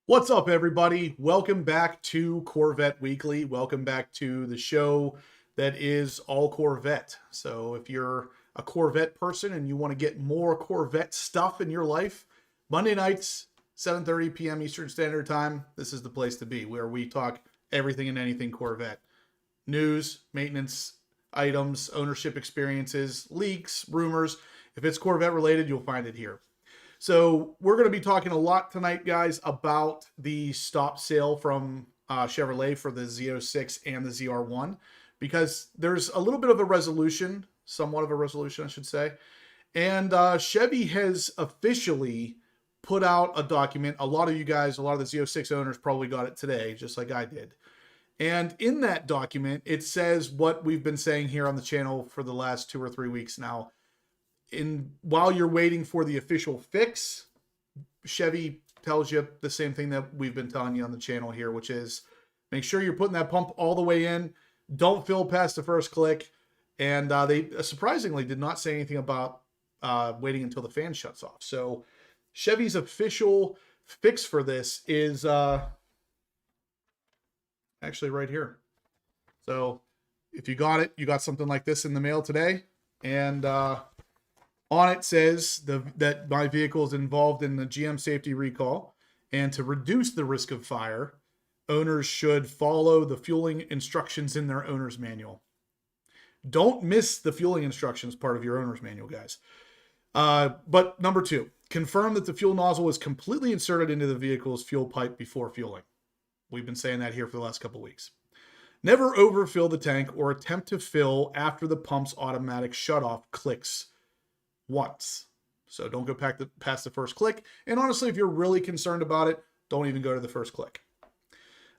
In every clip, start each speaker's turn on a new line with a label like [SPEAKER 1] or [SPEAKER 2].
[SPEAKER 1] What's up, everybody? Welcome back to Corvette Weekly. Welcome back to the show that is all Corvette. So if you're a Corvette person and you want to get more Corvette stuff in your life, Monday nights, 7:30 p.m. Eastern Standard Time, this is the place to be, where we talk everything and anything Corvette. News, maintenance items, ownership experiences, leaks, rumors. If it's Corvette related, you'll find it here. So we're going to be talking a lot tonight, guys, about the stop sale from Chevrolet for the Z06 and the ZR1, because there's a little bit of a resolution, somewhat of a resolution, I should say. And Chevy has officially put out a document. A lot of you guys, a lot of the Z06 owners probably got it today, just like I did. And in that document, it says what we've been saying here on the channel for the last 2 or 3 weeks now. While you're waiting for the official fix, Chevy tells you the same thing that we've been telling you on the channel here, which is make sure you're putting that pump all the way in. Don't fill past the first click. And they surprisingly did not say anything about waiting until the fan shuts off. So Chevy's official fix for this is actually right here. So if you got it, you got something like this in the mail today. And on it says that my vehicle is involved in the GM safety recall, and to reduce the risk of fire, owners should follow the fueling instructions in their owner's manual. Don't miss the fueling instructions part of your owner's manual, guys. But number 2, confirm that the fuel nozzle is completely inserted into the vehicle's fuel pipe before fueling. We've been saying that here for the last couple of weeks. Never overfill the tank or attempt to fill after the pump's automatic shutoff clicks once. So don't go past the first click. And honestly, if you're really concerned about it, don't even go to the first click.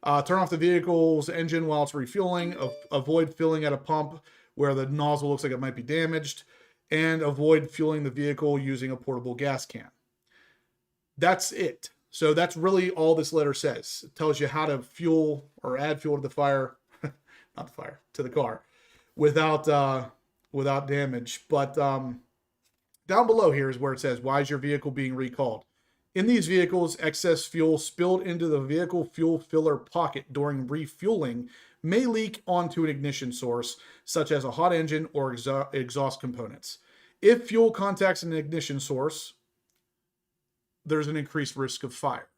[SPEAKER 1] Turn off the vehicle's engine while it's refueling. Avoid filling at a pump where the nozzle looks like it might be damaged. And avoid fueling the vehicle using a portable gas can. That's it. So that's really all this letter says. It tells you how to fuel or add fuel to the fire, not the fire, to the car without damage. But down below here is where it says, why is your vehicle being recalled? In these vehicles, excess fuel spilled into the vehicle fuel filler pocket during refueling may leak onto an ignition source, such as a hot engine or exhaust components. If fuel contacts an ignition source, there's an increased risk of fire.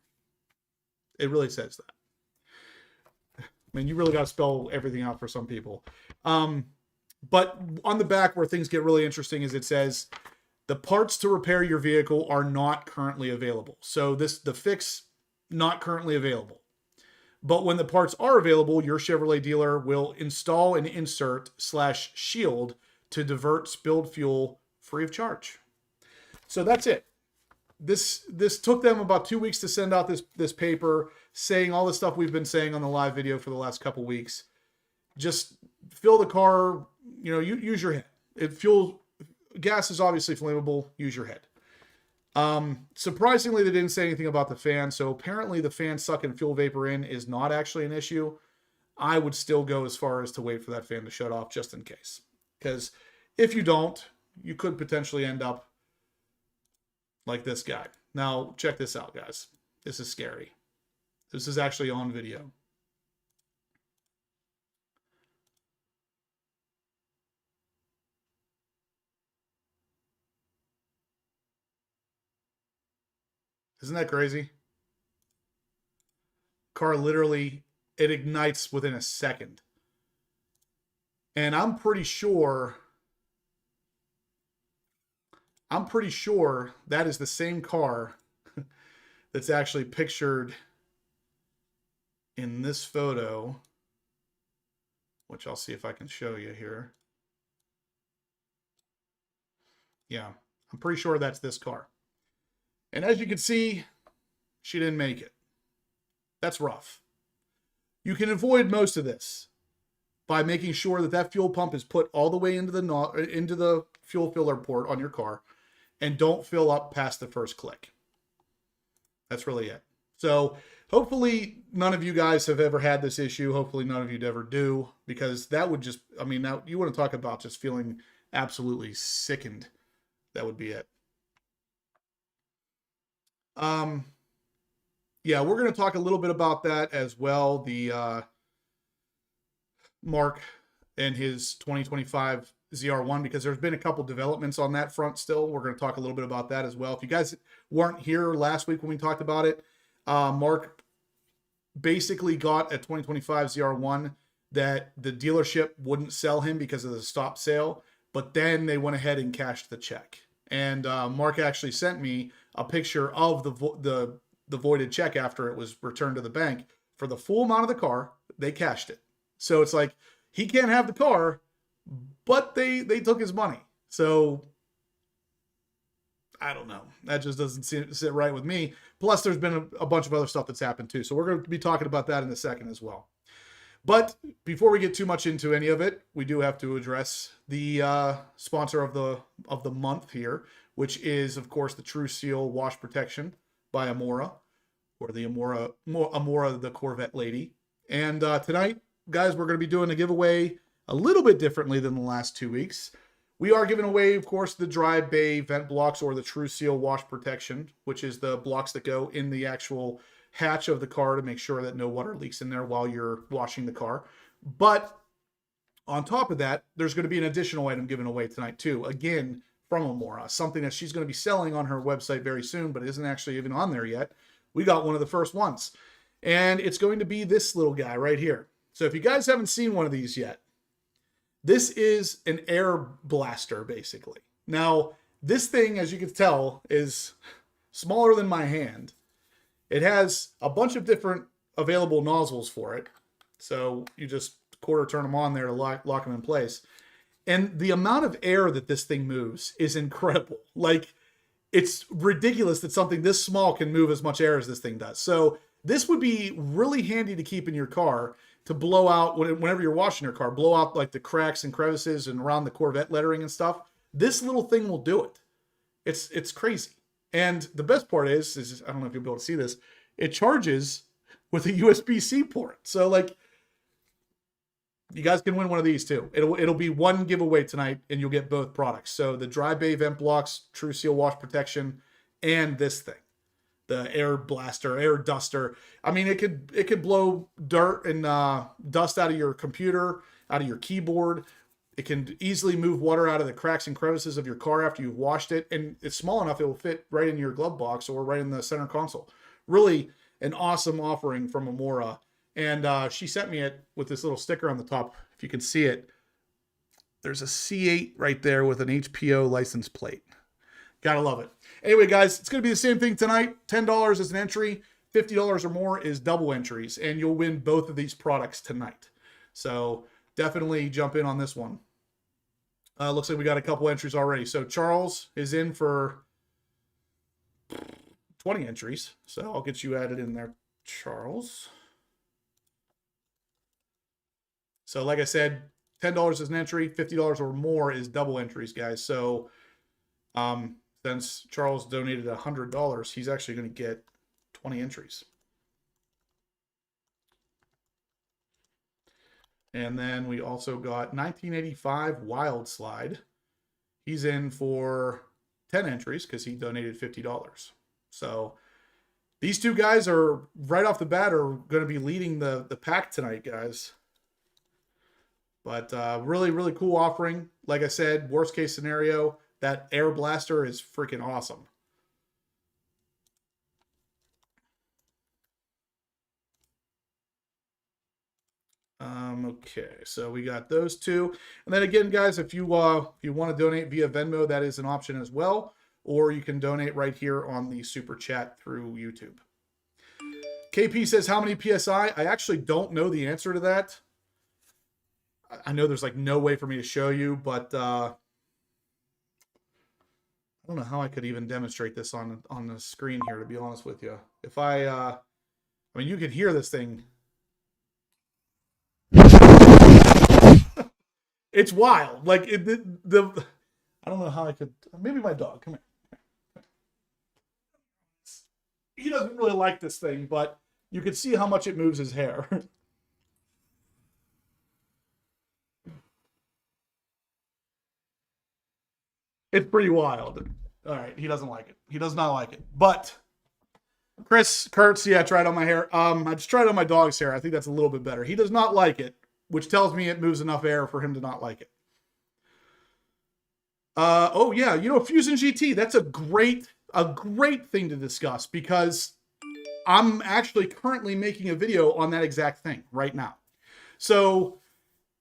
[SPEAKER 1] It really says that. I mean, you really got to spell everything out for some people. But on the back where things get really interesting is it says, the parts to repair your vehicle are not currently available. So the fix, not currently available. But when the parts are available, your Chevrolet dealer will install an insert/shield to divert spilled fuel free of charge. So that's it. This took them about 2 weeks to send out this paper saying all the stuff we've been saying on the live video for the last couple weeks. Just fill the car, use your head. Gas is obviously flammable. Use your head. Surprisingly, they didn't say anything about the fan. So apparently the fan sucking fuel vapor in is not actually an issue. I would still go as far as to wait for that fan to shut off just in case. Because if you don't, you could potentially end up like this guy. Now, check this out, guys. This is scary. This is actually on video. Isn't that crazy? Car literally, it ignites within a second. And I'm pretty sure that is the same car that's actually pictured in this photo, which I'll see if I can show you here. Yeah, I'm pretty sure that's this car. And as you can see, she didn't make it. That's rough. You can avoid most of this by making sure that fuel pump is put all the way into the fuel filler port on your car, and don't fill up past the first click. That's really it. So hopefully none of you guys have ever had this issue. Hopefully none of you ever do, because that would just, now you want to talk about just feeling absolutely sickened. That would be it. yeah, we're going to talk a little bit about that as well. The Mark and his 2025 ZR1, because there's been a couple developments on that front still. We're going to talk a little bit about that as well. If you guys weren't here last week when we talked about it, Mark basically got a 2025 ZR1 that the dealership wouldn't sell him because of the stop sale, but then they went ahead and cashed the check. And Mark actually sent me a picture of the voided check after it was returned to the bank for the full amount of the car. They cashed it. So it's like, he can't have the car, but they took his money. So I don't know. That just doesn't sit right with me. Plus, there's been a bunch of other stuff that's happened too. So we're going to be talking about that in a second as well. But before we get too much into any of it, we do have to address the sponsor of the month here, which is, of course, the True Seal Wash Protection by Amora, or the Amora, the Corvette lady. And tonight, guys, we're going to be doing a giveaway a little bit differently than the last 2 weeks. We are giving away, of course, the dry bay vent blocks, or the True Seal Wash Protection, which is the blocks that go in the actual hatch of the car to make sure that no water leaks in there while you're washing the car. But on top of that, there's going to be an additional item given away tonight too, again from Amora, something that she's going to be selling on her website very soon, but isn't actually even on there yet. We got one of the first ones, and it's going to be this little guy right here. So if you guys haven't seen one of these yet, this is an air blaster, basically. Now, this thing, as you can tell, is smaller than my hand. It has a bunch of different available nozzles for it. So you just quarter turn them on there to lock them in place. And the amount of air that this thing moves is incredible. Like, it's ridiculous that something this small can move as much air as this thing does. So this would be really handy to keep in your car to blow out, whenever you're washing your car, blow out like the cracks and crevices and around the Corvette lettering and stuff. This little thing will do it. It's crazy. And the best part is I don't know if you'll be able to see this, it charges with a USB-C port. So like, you guys can win one of these too. It'll be one giveaway tonight, and you'll get both products. So the dry bay vent blocks, True Seal Wash Protection, and this thing, the air blaster, air duster. I mean, it could blow dirt and dust out of your computer, out of your keyboard. It can easily move water out of the cracks and crevices of your car after you've washed it. And it's small enough it will fit right in your glove box or right in the center console. Really an awesome offering from Amora. And she sent me it with this little sticker on the top. If you can see it, there's a C8 right there with an HPO license plate. Gotta love it. Anyway, guys, it's going to be the same thing tonight. $10 is an entry. $50 or more is double entries. And you'll win both of these products tonight. So definitely jump in on this one. Looks like we got a couple entries already. So Charles is in for 20 entries. So I'll get you added in there, Charles. So like I said, $10 is an entry. $50 or more is double entries, guys. So since Charles donated $100, he's actually going to get 20 entries. And then we also got 1985 Wild Slide. He's in for 10 entries because he donated $50. So these two guys are right off the bat are going to be leading the pack tonight, guys. But really, really cool offering. Like I said, worst case scenario, that air blaster is freaking awesome. Okay, so we got those two. And then again, guys, if you want to donate via Venmo, that is an option as well. Or you can donate right here on the Super Chat through YouTube. KP says, how many PSI? I actually don't know the answer to that. I know there's like no way for me to show you, but I don't know how I could even demonstrate this on the screen here, to be honest with you. If I mean, you could hear this thing. It's wild. Like I don't know how I could. Maybe my dog. Come here. He doesn't really like this thing, but you can see how much it moves his hair. It's pretty wild. All right, he doesn't like it. He does not like it. But Chris Kurtz, yeah, tried on my hair. I just tried on my dog's hair. I think that's a little bit better. He does not like it, which tells me it moves enough air for him to not like it. Oh yeah, you know, Fusion GT, that's a great thing to discuss because I'm actually currently making a video on that exact thing right now. So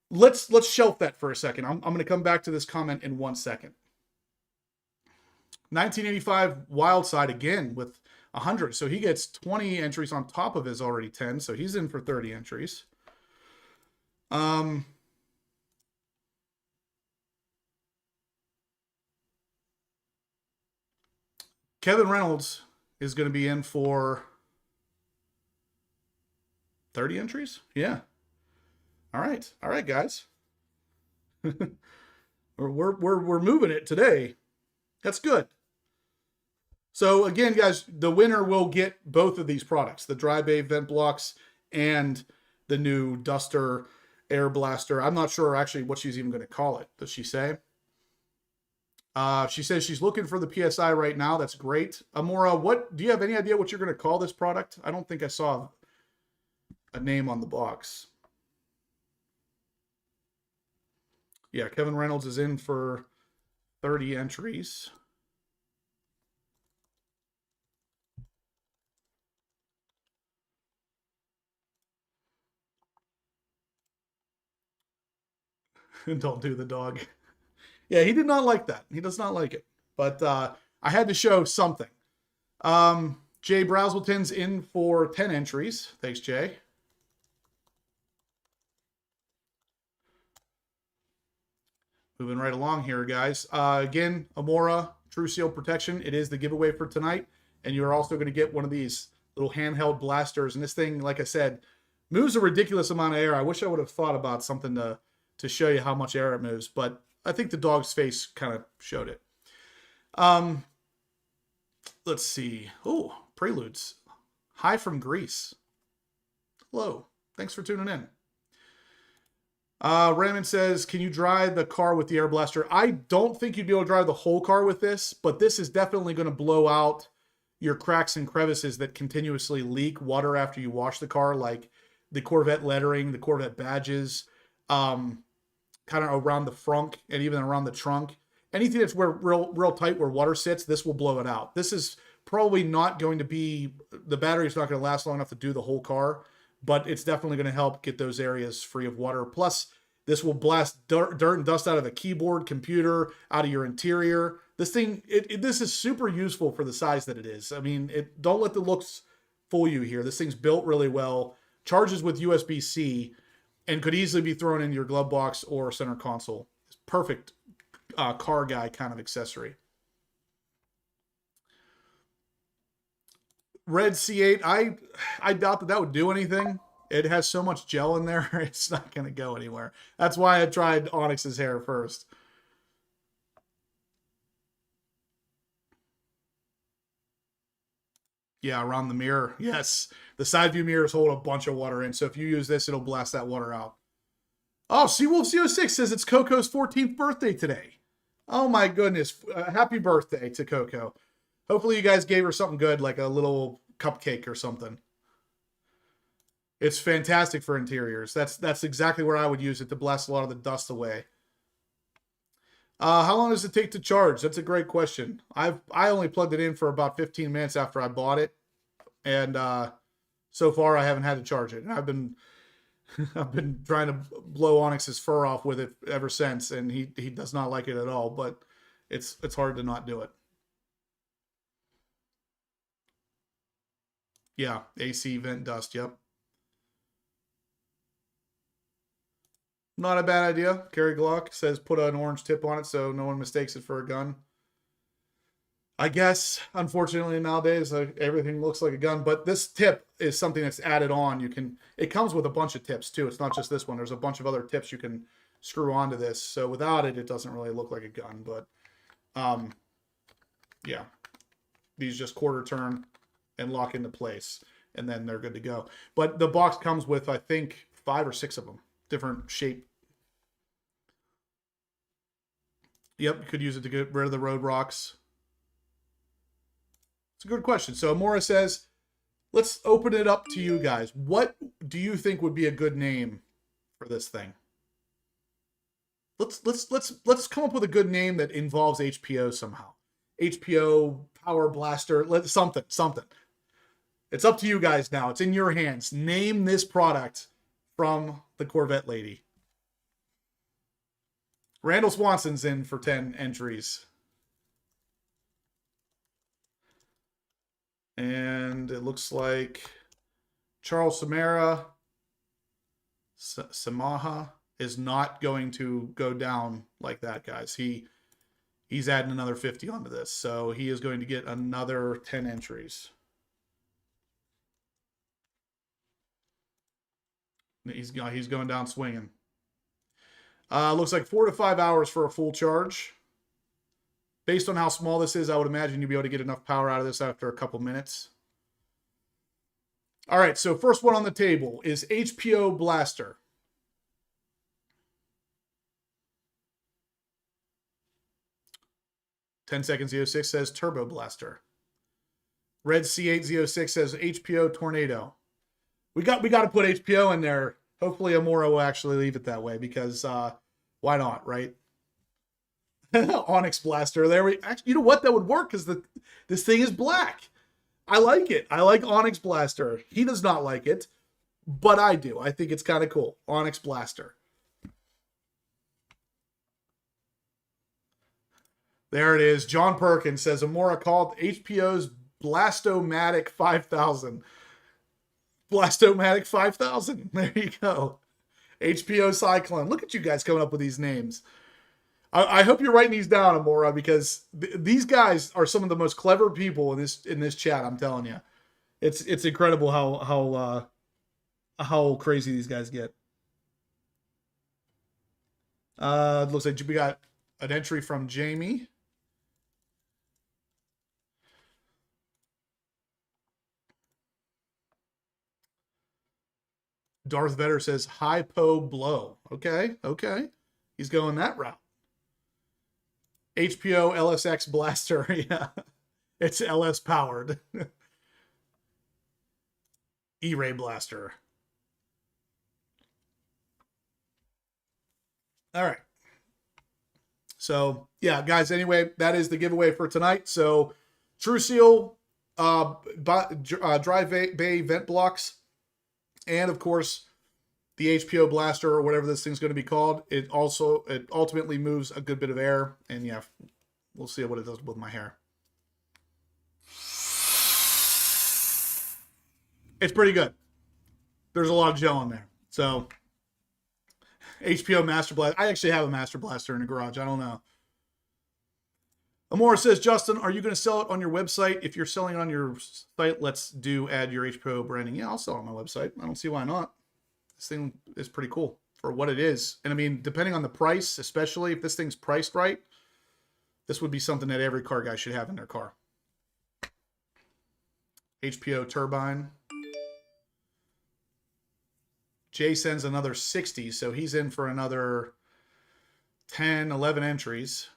[SPEAKER 1] let's shelf that for a second. I'm going to come back to this comment in 1 second. 1985 Wildside again with 100. So he gets 20 entries on top of his already 10. So he's in for 30 entries. Kevin Reynolds is going to be in for 30 entries. Yeah. All right, guys. we're moving it today. That's good. So again, guys, the winner will get both of these products, the dry bay vent blocks and the new Duster air blaster. I'm not sure actually what she's even going to call it. Does she say? She says she's looking for the PSI right now. That's great. Amora, what do you have any idea what you're going to call this product? I don't think I saw a name on the box. Yeah, Kevin Reynolds is in for 30 entries. Don't do the dog. Yeah, he did not like that. He does not like it. But I had to show something. Jay Brazelton's in for 10 entries. Thanks, Jay. Moving right along here, guys. Again, Amora True Seal Protection. It is the giveaway for tonight. And you're also going to get one of these little handheld blasters. And this thing, like I said, moves a ridiculous amount of air. I wish I would have thought about something to show you how much air it moves. But I think the dog's face kind of showed it. Let's see. Oh, Preludes. Hi from Greece. Hello. Thanks for tuning in. Raymond says, can you drive the car with the air blaster? I don't think you'd be able to drive the whole car with this, but this is definitely going to blow out your cracks and crevices that continuously leak water after you wash the car, like the Corvette lettering, the Corvette badges, kind of around the frunk and even around the trunk. Anything that's real tight where water sits, this will blow it out. This is probably not going to be, the battery's not going to last long enough to do the whole car, but it's definitely going to help get those areas free of water. Plus, this will blast dirt and dust out of the keyboard, computer, out of your interior. This thing, this is super useful for the size that it is. I mean, don't let the looks fool you here. This thing's built really well, charges with USB-C, and could easily be thrown in your glove box or center console. It's perfect car guy kind of accessory. Red C8, I doubt that would do anything. It has so much gel in there, it's not going to go anywhere. That's why I tried Onyx's hair first. Yeah, around the mirror. Yes. The side view mirrors hold a bunch of water in, so if you use this, it'll blast that water out. Oh, Seawolf Z06 says it's Coco's 14th birthday today. Oh my goodness. Happy birthday to Coco. Hopefully you guys gave her something good, like a little cupcake or something. It's fantastic for interiors. That's exactly where I would use it, to blast a lot of the dust away. How long does it take to charge? That's a great question. I only plugged it in for about 15 minutes after I bought it, and so far I haven't had to charge it. And I've been trying to blow Onyx's fur off with it ever since, and he does not like it at all. But it's hard to not do it. Yeah, AC vent dust. Yep. Not a bad idea. Kerry Glock says put an orange tip on it so no one mistakes it for a gun. I guess, unfortunately, nowadays everything looks like a gun, but this tip is something that's added on. It comes with a bunch of tips too. It's not just this one. There's a bunch of other tips you can screw onto this. So without it, it doesn't really look like a gun, but yeah, these just quarter turn and lock into place, and then they're good to go. But the box comes with, I think, 5 or 6 of them, different shape. Yep, you could use it to get rid of the road rocks. It's a good question. So Amora says, let's open it up to you guys. What do you think would be a good name for this thing? Let's come up with a good name that involves HPO somehow. HPO Power Blaster, something. It's up to you guys now. It's in your hands. Name this product from the Corvette lady. Randall Swanson's in for 10 entries. And it looks like Charles Samara, Samaha, is not going to go down like that, guys. He's adding another 50 onto this. So he is going to get another 10 entries. He's going down swinging. Looks like 4 to 5 hours for a full charge. Based on how small this is, I would imagine you'll be able to get enough power out of this after a couple minutes. All right, so first one on the table is HPO Blaster. "10 seconds Z06 says Turbo Blaster. Red C8 Z06 says HPO Tornado. We got to put HPO in there. Hopefully Amora will actually leave it that way because why not, right? Onyx Blaster. You know what? That would work because this thing is black. I like it. I like Onyx Blaster. He does not like it, but I do. I think it's kind of cool. Onyx Blaster. There it is. John Perkins says Amora called HPO's Blastomatic 5000. Blastomatic 5000. There you go. HPO Cyclone. Look at you guys coming up with these names. I hope you're writing these down, Amora, because these guys are some of the most clever people in this chat. I'm telling you, it's incredible how crazy these guys get. It looks like we got an entry from Jamie. Darth Vetter says Hypo Blow. Okay. He's going that route. HPO LSX Blaster. Yeah. It's LS powered. E-Ray Blaster. All right. So, yeah, guys, anyway, that is the giveaway for tonight. So, True Seal, Dry Bay vent blocks, and, of course, the HPO Blaster or whatever this thing's going to be called. It ultimately moves a good bit of air. And, yeah, we'll see what it does with my hair. It's pretty good. There's a lot of gel in there. So, HPO Master Blaster. I actually have a Master Blaster in the garage. I don't know. Amora says, Justin, are you going to sell it on your website? If you're selling it on your site, let's add your HPO branding. Yeah, I'll sell it on my website. I don't see why not. This thing is pretty cool for what it is. And I mean, depending on the price, especially if this thing's priced right, this would be something that every car guy should have in their car. HPO turbine. Jay sends another 60, so he's in for another 10, 11 entries.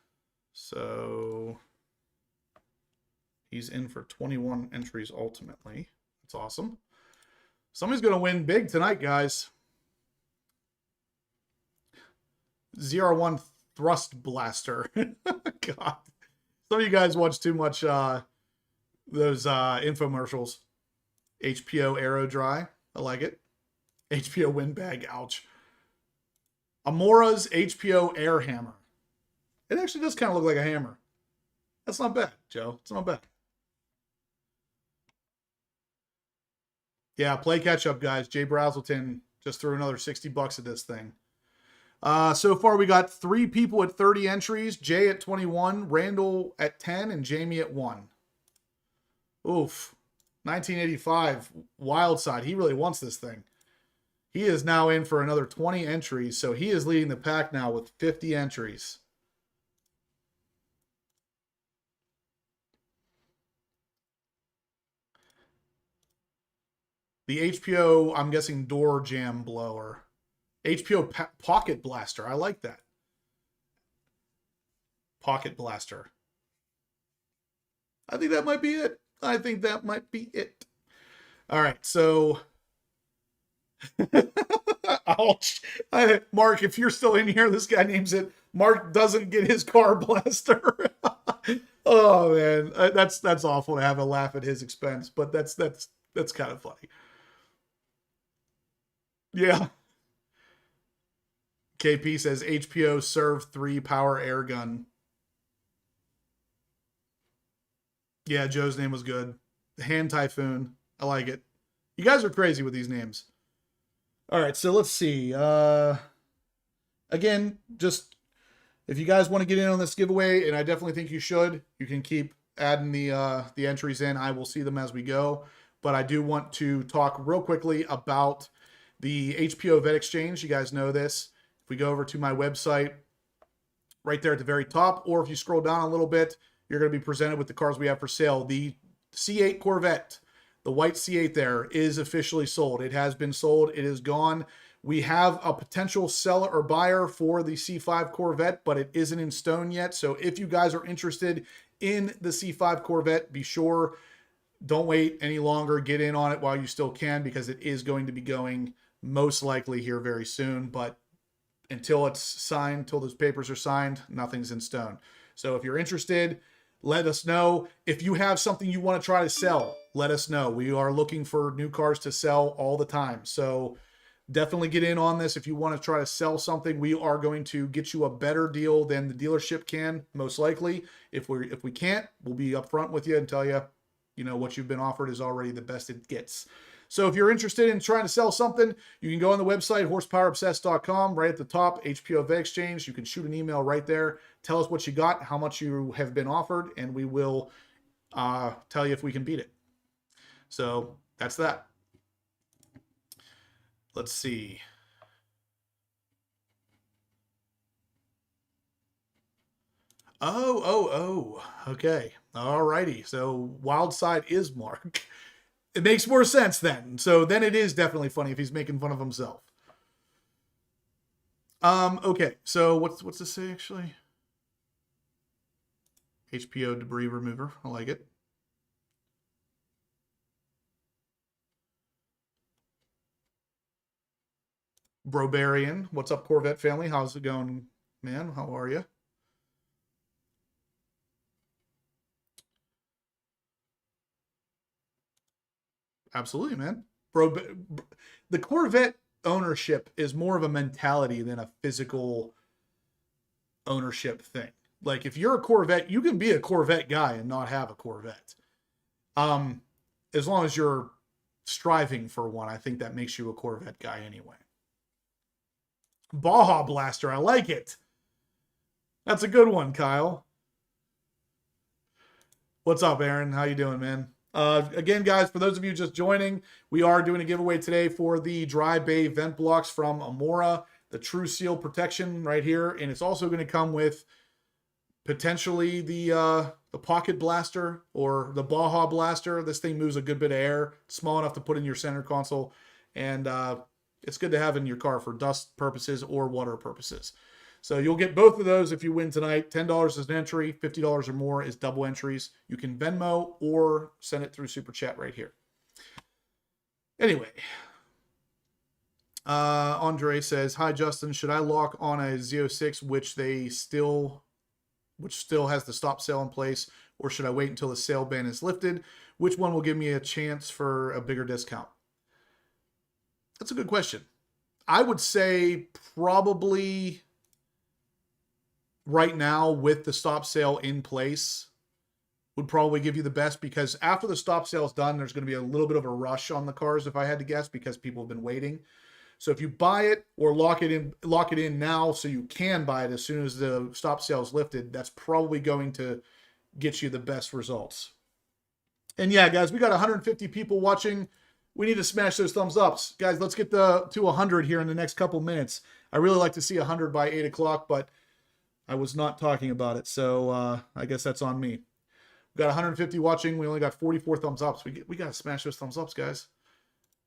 [SPEAKER 1] So he's in for 21 entries ultimately. That's awesome. Somebody's going to win big tonight, guys. ZR1 Thrust Blaster. God. Some of you guys watch too much those infomercials. HPO Aero Dry. I like it. HPO Windbag. Ouch. Amora's HPO Air Hammer. It actually does kind of look like a hammer. That's not bad, Joe. It's not bad. Yeah, play catch up, guys. Jay Brazelton just threw another 60 bucks at this thing. So far, we got 3 people at 30 entries. Jay at 21, Randall at 10, and Jamie at 1. Oof. 1985, Wildside. He really wants this thing. He is now in for another 20 entries, so he is leading the pack now with 50 entries. The HPO, I'm guessing, door jam blower. HPO Pocket Blaster. I like that. Pocket Blaster. I think that might be it. All right, so ouch. Mark, if you're still in here, this guy names it Mark doesn't get his car blaster. Oh man, that's awful to have a laugh at his expense, but that's kind of funny. Yeah. KP says HPO Serve 3 power air gun. Yeah, Joe's name was good. Hand Typhoon. I like it. You guys are crazy with these names. All right, so let's see. Again, just if you guys want to get in on this giveaway, and I definitely think you should, you can keep adding the entries in. I will see them as we go. But I do want to talk real quickly about the HPO Vet Exchange. You guys know this. If we go over to my website, right there at the very top, or if you scroll down a little bit, you're going to be presented with the cars we have for sale. The C8 Corvette, the white C8 there, is officially sold. It has been sold. It is gone. We have a potential seller or buyer for the C5 Corvette, but it isn't in stone yet. So if you guys are interested in the C5 Corvette, be sure, don't wait any longer. Get in on it while you still can, because it is going to be going most likely here very soon. But until it's signed, until those papers are signed, nothing's in stone. So if you're interested, let us know. If you have something you want to try to sell, let us know. We are looking for new cars to sell all the time. So definitely get in on this. If you want to try to sell something, we are going to get you a better deal than the dealership can, most likely. If we can't, we'll be upfront with you and tell you, what you've been offered is already the best it gets. So if you're interested in trying to sell something, you can go on the website, horsepowerobsessed.com, right at the top, HPO Vet Exchange. You can shoot an email right there. Tell us what you got, how much you have been offered, and we will tell you if we can beat it. So that's that. Let's see. Oh. Okay. All righty. So wild side is Mark. It makes more sense then. So then it is definitely funny if he's making fun of himself. Okay. So what's this say actually? HPO debris remover. I like it. Brobarian. What's up, Corvette family? How's it going, man? How are you? Absolutely, man. The Corvette ownership is more of a mentality than a physical ownership thing. Like if you're a Corvette, you can be a Corvette guy and not have a Corvette. As long as you're striving for one, I think that makes you a Corvette guy anyway. Baja Blaster, I like it. That's a good one, Kyle. What's up, Aaron? How you doing, man? Again, guys, for those of you just joining, we are doing a giveaway today for the dry bay vent blocks from Amora, the True Seal protection right here, and it's also going to come with potentially the pocket blaster or the Baja Blaster. This thing moves a good bit of air, small enough to put in your center console, and it's good to have in your car for dust purposes or water purposes. So you'll get both of those if you win tonight. $10 is an entry, $50 or more is double entries. You can Venmo or send it through Super Chat right here. Anyway, Andre says, "Hi Justin, should I lock on a Z06 which still has the stop sale in place, or should I wait until the sale ban is lifted? Which one will give me a chance for a bigger discount?" That's a good question. I would say probably right now with the stop sale in place would probably give you the best, because after the stop sale is done, there's going to be a little bit of a rush on the cars, if I had to guess, because people have been waiting. So if you buy it or lock it in now so you can buy it as soon as the stop sale is lifted, that's probably going to get you the best results. And yeah, guys, we got 150 people watching. We need to smash those thumbs ups. Guys, let's get to 100 here in the next couple minutes. I really like to see 100 by 8 o'clock, but I was not talking about it, so I guess that's on me. We got 150 watching. We only got 44 thumbs ups. We got to smash those thumbs ups, guys.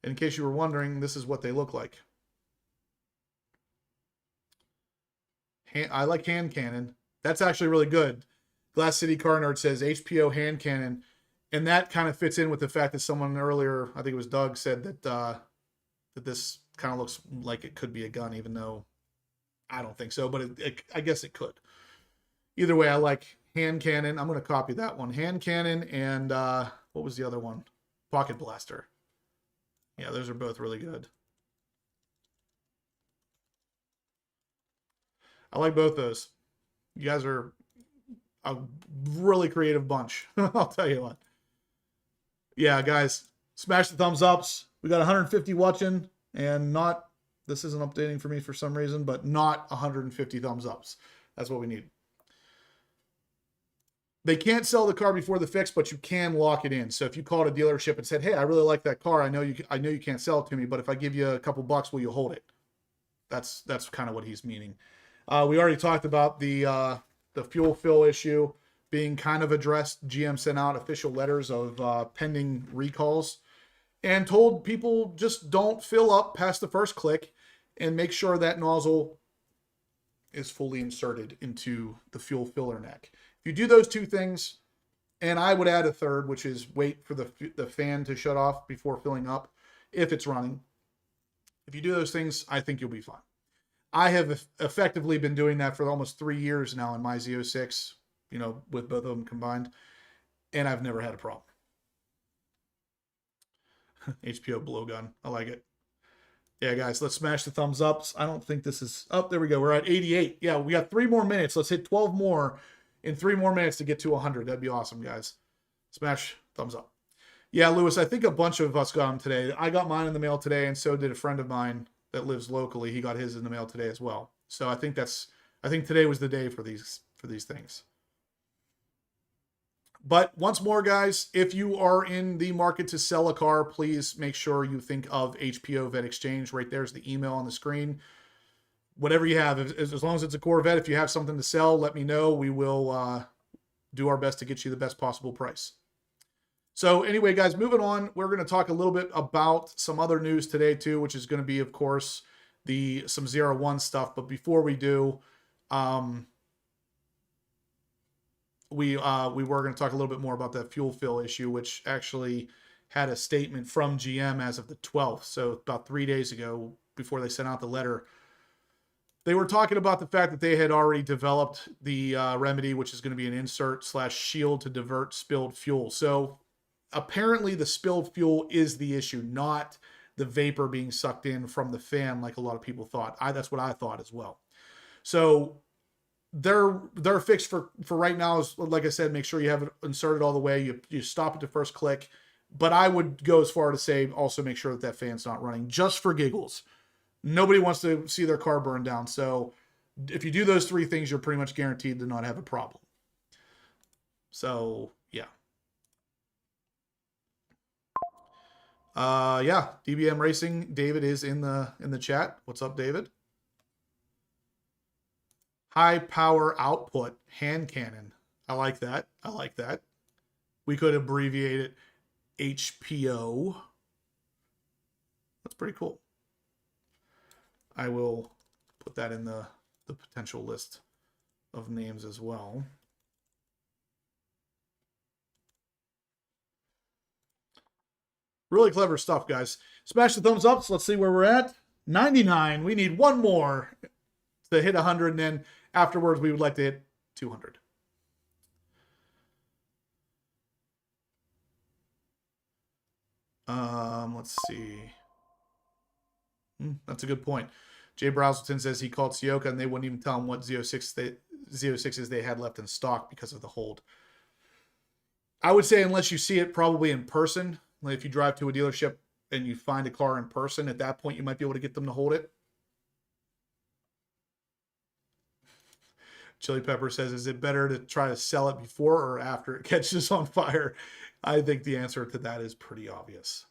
[SPEAKER 1] And in case you were wondering, this is what they look like. I like hand cannon. That's actually really good. Glass City Car Nerd says HPO hand cannon. And that kind of fits in with the fact that someone earlier, I think it was Doug, said that that this kind of looks like it could be a gun, even though I don't think so, but I guess it could. Either way, I like hand cannon. I'm going to copy that one. Hand cannon and what was the other one? Pocket blaster. Yeah, those are both really good. I like both those. You guys are a really creative bunch. I'll tell you what. Yeah, guys, smash the thumbs ups. We got 150 watching, and not, this isn't updating for me for some reason, but not 150 thumbs ups. That's what we need. They can't sell the car before the fix, but you can lock it in. So if you called a dealership and said, "Hey, I really like that car. I know you can't sell it to me, but if I give you a couple bucks, will you hold it?" That's kind of what he's meaning. We already talked about the fuel fill issue being kind of addressed. GM sent out official letters of pending recalls and told people just don't fill up past the first click and make sure that nozzle is fully inserted into the fuel filler neck. If you do those two things, and I would add a third, which is wait for the fan to shut off before filling up if it's running. If you do those things, I think you'll be fine. I have effectively been doing that for almost 3 years now in my Z06, you know, with both of them combined, and I've never had a problem. HPO blowgun. I like it. Yeah, guys, let's smash the thumbs ups. I don't think this is... Oh, there we go. We're at 88. Yeah, we got 3 more minutes. Let's hit 12 more in 3 more minutes to get to 100. That'd be awesome, guys. Smash thumbs up. Yeah, Lewis, I think a bunch of us got them today. I got mine in the mail today, and so did a friend of mine that lives locally. He got his in the mail today as well. So I think today was the day for these things. But once more, guys, if you are in the market to sell a car, please make sure you think of HPO Vet Exchange. Right there's the email on the screen. Whatever you have, as long as it's a Corvette, if you have something to sell, let me know. We will do our best to get you the best possible price. So anyway, guys, moving on, we're going to talk a little bit about some other news today too, which is going to be, of course, some ZR1 stuff. But before we do, we were going to talk a little bit more about that fuel fill issue, which actually had a statement from GM as of the 12th. So about 3 days ago, before they sent out the letter, they were talking about the fact that they had already developed the remedy, which is going to be an insert/shield to divert spilled fuel. So apparently the spilled fuel is the issue, not the vapor being sucked in from the fan like a lot of people thought. That's what I thought as well. So their fix for right now is, like I said, make sure you have it inserted all the way. You stop at the first click. But I would go as far to say also make sure that fan's not running, just for giggles. Nobody wants to see their car burn down. So if you do those 3 things, you're pretty much guaranteed to not have a problem. So yeah. Yeah, DBM Racing, David is in the chat. What's up, David? High power output hand cannon. I like that. I like that. We could abbreviate it HPO. That's pretty cool. I will put that in the potential list of names as well. Really clever stuff, guys. Smash the thumbs up. So let's see where we're at. 99. We need 1 more to hit 100, and then afterwards we would like to hit 200. Let's see. That's a good point. Jay Browselton says he called Sioka and they wouldn't even tell him what Z06s they had left in stock because of the hold. I would say unless you see it probably in person, like if you drive to a dealership and you find a car in person, at that point you might be able to get them to hold it. Chili Pepper says, is it better to try to sell it before or after it catches on fire? I think the answer to that is pretty obvious.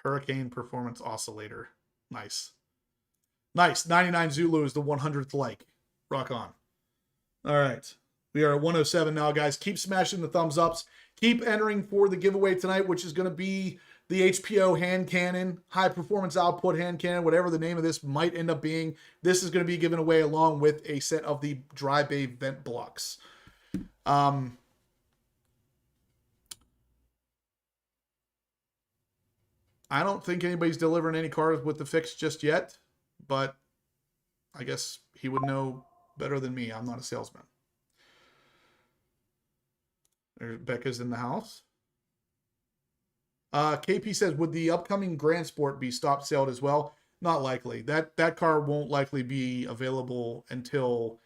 [SPEAKER 1] Hurricane Performance Oscillator. Nice. Nice. 99 Zulu is the 100th like. Rock on. All right. We are at 107 now, guys. Keep smashing the thumbs ups. Keep entering for the giveaway tonight, which is going to be the HPO hand cannon, high performance output hand cannon, whatever the name of this might end up being. This is going to be given away along with a set of the dry bay vent blocks. I don't think anybody's delivering any cars with the fix just yet, but I guess he would know better than me. I'm not a salesman. There's Becca's in the house. KP says, would the upcoming Grand Sport be stop sailed as well? Not likely. That car won't likely be available until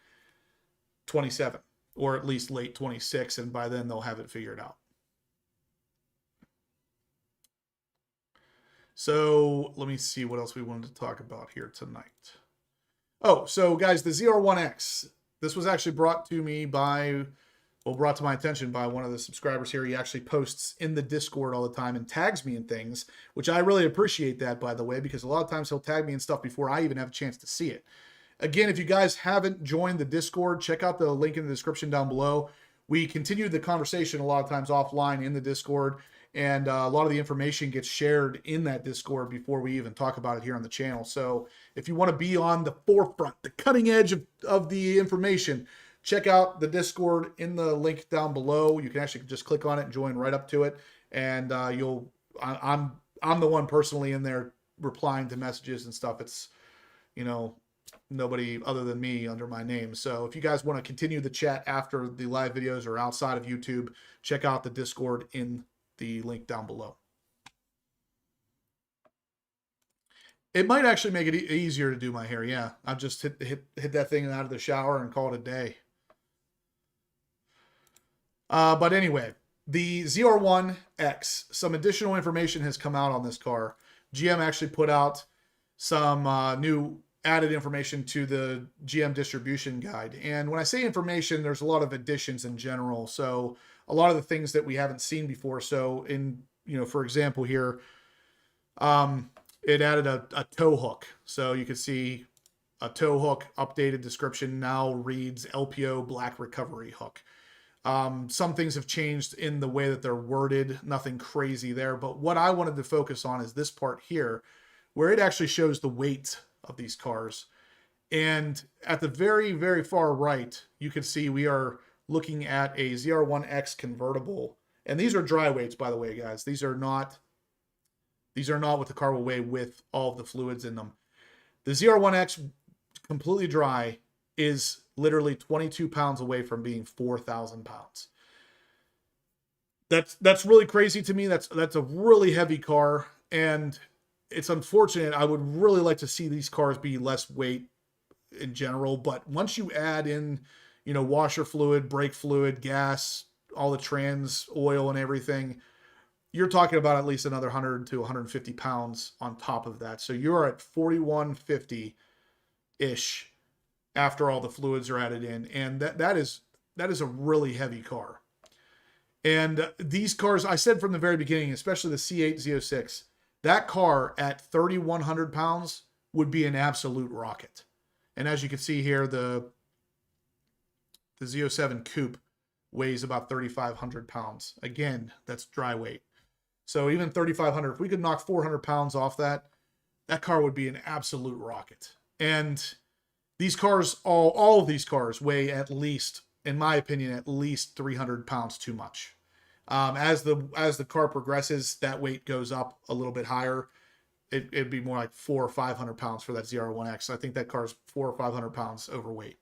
[SPEAKER 1] 27 or at least late 26, and by then they'll have it figured out. So let me see what else we wanted to talk about here tonight. Oh, so guys, the ZR1X. This was actually brought to my attention by one of the subscribers here. He actually posts in the Discord all the time and tags me in things, which I really appreciate that, by the way, because a lot of times he'll tag me in stuff before I even have a chance to see it. Again, if you guys haven't joined the Discord, check out the link in the description down below. We continue the conversation a lot of times offline in the Discord, and a lot of the information gets shared in that Discord before we even talk about it here on the channel. So if you want to be on the forefront, the cutting edge of the information, check out the Discord in the link down below. You can actually just click on it and join right up to it. And I'm the one personally in there replying to messages and stuff. It's, nobody other than me under my name. So if you guys want to continue the chat after the live videos or outside of YouTube, check out the Discord in the link down below. It might actually make it easier to do my hair. Yeah, I've just hit that thing out of the shower and call it a day. But anyway, the ZR1X, some additional information has come out on this car. GM actually put out some new added information to the GM distribution guide. And when I say information, there's a lot of additions in general. So a lot of the things that we haven't seen before. So for example here, it added a tow hook. So you can see a tow hook updated description now reads LPO black recovery hook. Some things have changed in the way that they're worded, nothing crazy there. But what I wanted to focus on is this part here, where it actually shows the weight of these cars. And at the very, very far right, you can see we are looking at a ZR1X convertible. And these are dry weights, by the way, guys. These are not what the car will weigh with all of the fluids in them. The ZR1X completely dry is literally 22 pounds away from being 4,000 pounds. That's really crazy to me. That's a really heavy car, and it's unfortunate. I would really like to see these cars be less weight in general, but once you add in, washer fluid, brake fluid, gas, all the trans oil and everything, you're talking about at least another 100 to 150 pounds on top of that. So you're at 4150-ish after all the fluids are added in. And that is a really heavy car. And these cars, I said from the very beginning, especially the C8 Z06, that car at 3,100 pounds would be an absolute rocket. And as you can see here, the Z07 coupe weighs about 3,500 pounds. Again, that's dry weight. So even 3,500, if we could knock 400 pounds off that car would be an absolute rocket. And these cars, all of these cars weigh at least, in my opinion, at least 300 pounds too much. As the car progresses, that weight goes up a little bit higher. It'd be more like 400 or 500 pounds for that ZR1X. I think that car's 400 or 500 pounds overweight.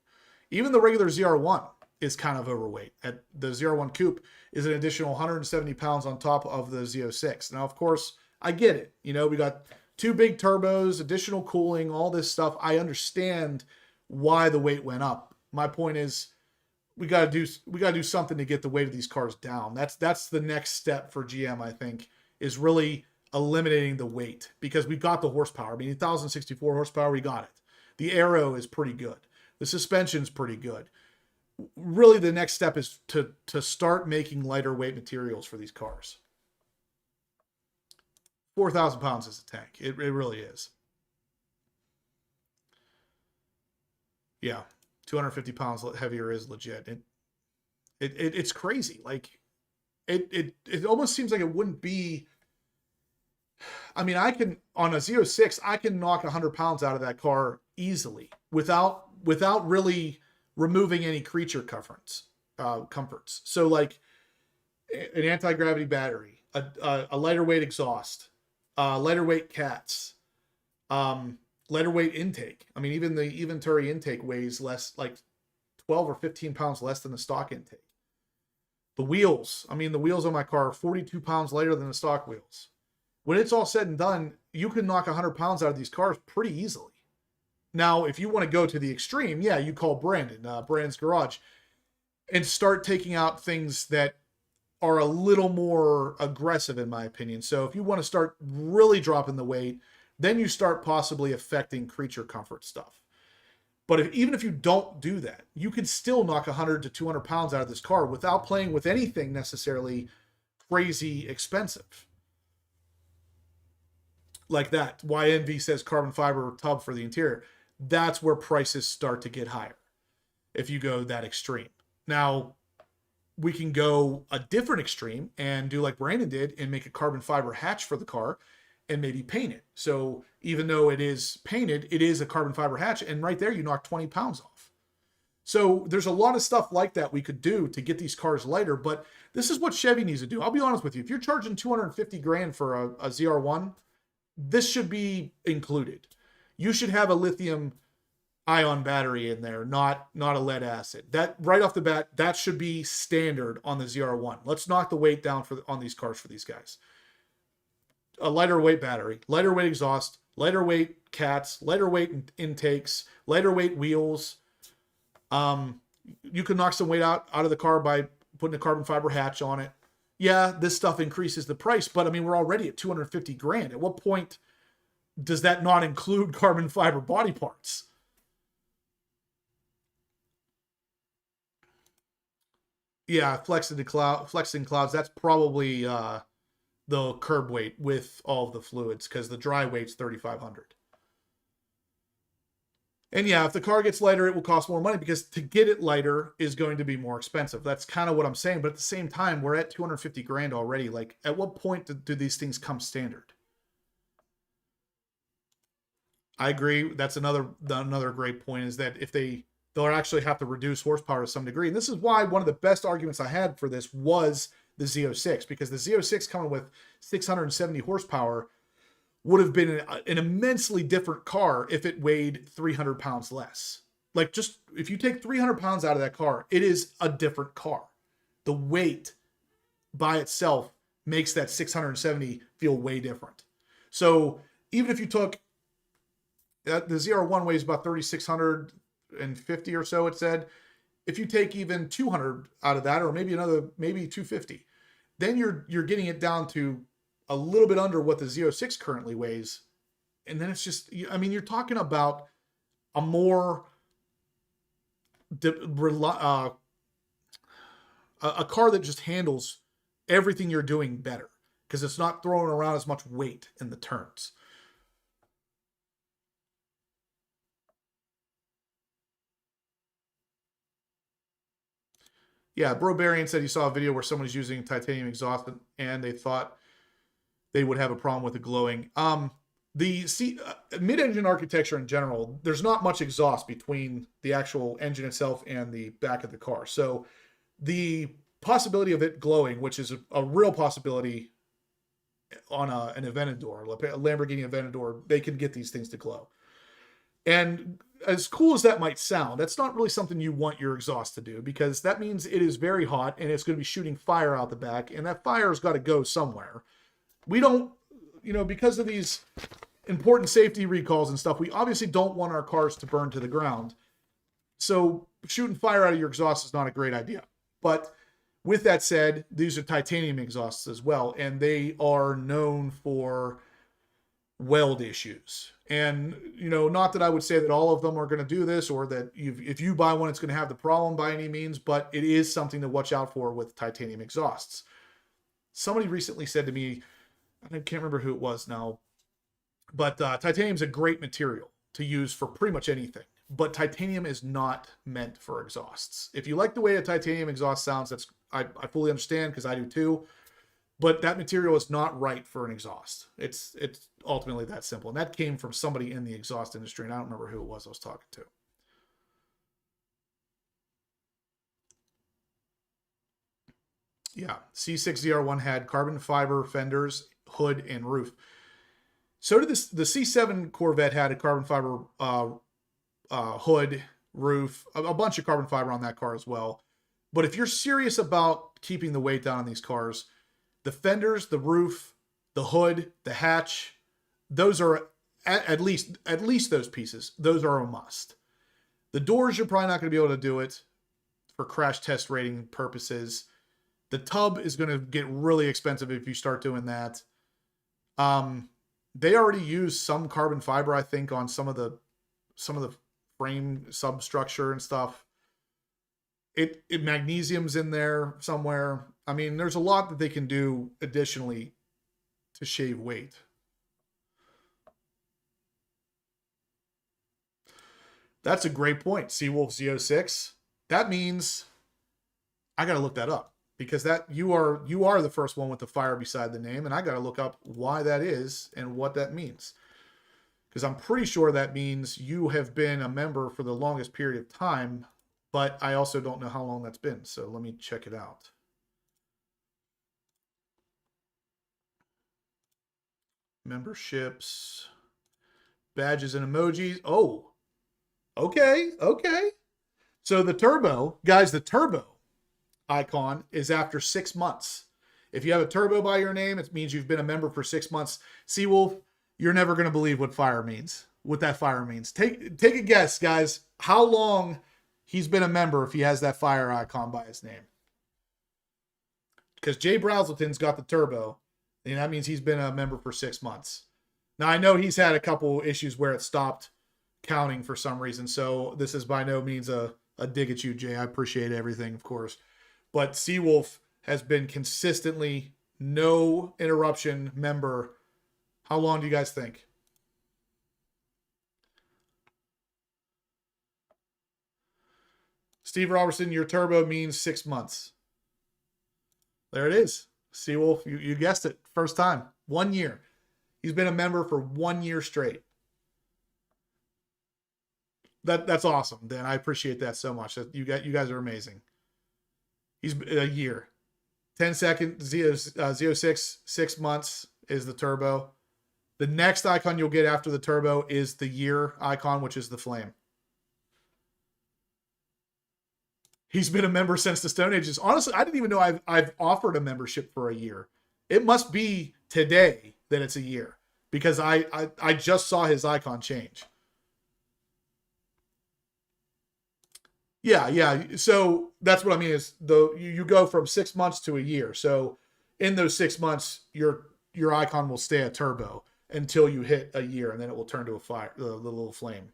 [SPEAKER 1] Even the regular ZR1 is kind of overweight. The ZR1 coupe is an additional 170 pounds on top of the Z06. Now, of course, I get it. We got two big turbos, additional cooling, all this stuff. I understand why the weight went up. My point is, we got to do something to get the weight of these cars down. That's the next step for GM, I think, is really eliminating the weight, because we've got the horsepower. I mean, 1,064 horsepower, we got it. The aero is pretty good. The suspension's pretty good. Really, the next step is to start making lighter weight materials for these cars. 4,000 pounds is a tank. It really is. Yeah, 250 pounds heavier is legit. It's crazy. Like it almost seems like it wouldn't be. I mean, on a Z06, I can knock 100 pounds out of that car easily without really removing any creature comforts. So like an anti-gravity battery, a lighter weight exhaust, lighter weight cats, lighter weight intake. I mean, even the Venturi intake weighs less, like 12 or 15 pounds less than the stock intake. The wheels, I mean, the wheels on my car are 42 pounds lighter than the stock wheels. When it's all said and done, you can knock 100 pounds out of these cars pretty easily. Now, if you want to go to the extreme, yeah, you call Brandon's Garage, and start taking out things that are a little more aggressive, in my opinion. So if you want to start really dropping the weight, then you start possibly affecting creature comfort stuff. But even if you don't do that, you can still knock 100 to 200 pounds out of this car without playing with anything necessarily crazy expensive. Like that. YNV says carbon fiber tub for the interior. That's where prices start to get higher if you go that extreme. Now, we can go a different extreme and do like Brandon did and make a carbon fiber hatch for the car and maybe paint it. So even though it is painted, it is a carbon fiber hatch. And right there, you knock 20 pounds off. So there's a lot of stuff like that we could do to get these cars lighter. But this is what Chevy needs to do. I'll be honest with you. If you're charging 250 grand for a ZR1, this should be included. You should have a lithium ion battery in there, not a lead acid. That right off the bat, that should be standard on the ZR1. Let's knock the weight down on these cars for these guys. A lighter weight battery, lighter weight exhaust, lighter weight cats, lighter weight intakes, lighter weight wheels. You can knock some weight out of the car by putting a carbon fiber hatch on it. Yeah, this stuff increases the price, but I mean, we're already at 250 grand. At what point does that not include carbon fiber body parts? Yeah, flexing clouds, that's probably the curb weight with all of the fluids, because the dry weight's 3,500. And yeah, if the car gets lighter, it will cost more money, because to get it lighter is going to be more expensive. That's kind of what I'm saying. But at the same time, we're at 250 grand already. Like, at what point do these things come standard? I agree. That's another great point, is that if they'll actually have to reduce horsepower to some degree. And this is why one of the best arguments I had for this was the Z06, because the Z06 coming with 670 horsepower would have been an immensely different car if it weighed 300 pounds less. Like, just if you take 300 pounds out of that car, it is a different car. The weight by itself makes that 670 feel way different. So even if you took the ZR1 weighs about 3,650 or so, it said. If you take even 200 out of that, or maybe 250, then you're getting it down to a little bit under what the Z06 currently weighs. And then it's just, I mean, you're talking about a more a car that just handles everything you're doing better, because it's not throwing around as much weight in the turns. Yeah, Bro Barian said he saw a video where someone was using titanium exhaust and they thought they would have a problem with the glowing. Mid-engine architecture in general, there's not much exhaust between the actual engine itself and the back of the car. So the possibility of it glowing, which is a real possibility on an Aventador, a Lamborghini Aventador, they can get these things to glow. And as cool as that might sound, that's not really something you want your exhaust to do, because that means it is very hot and it's going to be shooting fire out the back, and that fire's got to go somewhere. We don't, because of these important safety recalls and stuff, we obviously don't want our cars to burn to the ground. So shooting fire out of your exhaust is not a great idea. But with that said, these are titanium exhausts as well, and they are known for weld issues. And, not that I would say that all of them are going to do this, or that if you buy one, it's going to have the problem by any means, but it is something to watch out for with titanium exhausts. Somebody recently said to me, I can't remember who it was now, but titanium is a great material to use for pretty much anything. but titanium is not meant for exhausts. If you like the way a titanium exhaust sounds, I fully understand, because I do too. But that material is not right for an exhaust. It's ultimately that simple. And that came from somebody in the exhaust industry, and I don't remember who it was I was talking to. Yeah, C6 ZR1 had carbon fiber fenders, hood, and roof. So did the C7 Corvette had a carbon fiber hood, roof, a bunch of carbon fiber on that car as well. But if you're serious about keeping the weight down on these cars, the fenders, the roof, the hood, the hatch, those are at least those pieces. Those are a must. The doors, you're probably not going to be able to do it for crash test rating purposes. The tub is going to get really expensive if you start doing that. They already use some carbon fiber, I think, on some of the frame substructure and stuff. It magnesium's in there somewhere. I mean, there's a lot that they can do additionally to shave weight. That's a great point. Seawolf Z06. That means I got to look that up, because that you are the first one with the fire beside the name, and I got to look up why that is and what that means. Because I'm pretty sure that means you have been a member for the longest period of time, but I also don't know how long that's been. So let me check it out. Memberships, badges, and emojis. Oh, okay. So the turbo, guys, the turbo icon is after 6 months. If you have a turbo by your name, it means you've been a member for 6 months. Seawolf, you're never going to believe what fire means. What that fire means. Take a guess, guys. How long he's been a member if he has that fire icon by his name? Because Jay Brazelton's got the turbo, and that means he's been a member for 6 months. Now, I know he's had a couple issues where it stopped counting for some reason, so this is by no means a dig at you, Jay. I appreciate everything, of course. But Seawolf has been consistently no interruption member. How long do you guys think? Steve Robertson, your turbo means 6 months. There it is. Seawolf, you guessed it. First time. 1 year. He's been a member for 1 year straight. That's awesome, Dan. I appreciate that so much. You guys are amazing. He's a year. 10 seconds, Z06, 6 months is the turbo. The next icon you'll get after the turbo is the year icon, which is the flame. He's been a member since the Stone Ages. Honestly, I didn't even know I've offered a membership for a year. It must be today that it's a year, because I just saw his icon change. Yeah. So that's what I mean is you go from 6 months to a year. So in those 6 months, your icon will stay a turbo until you hit a year, and then it will turn to a fire, the little flame.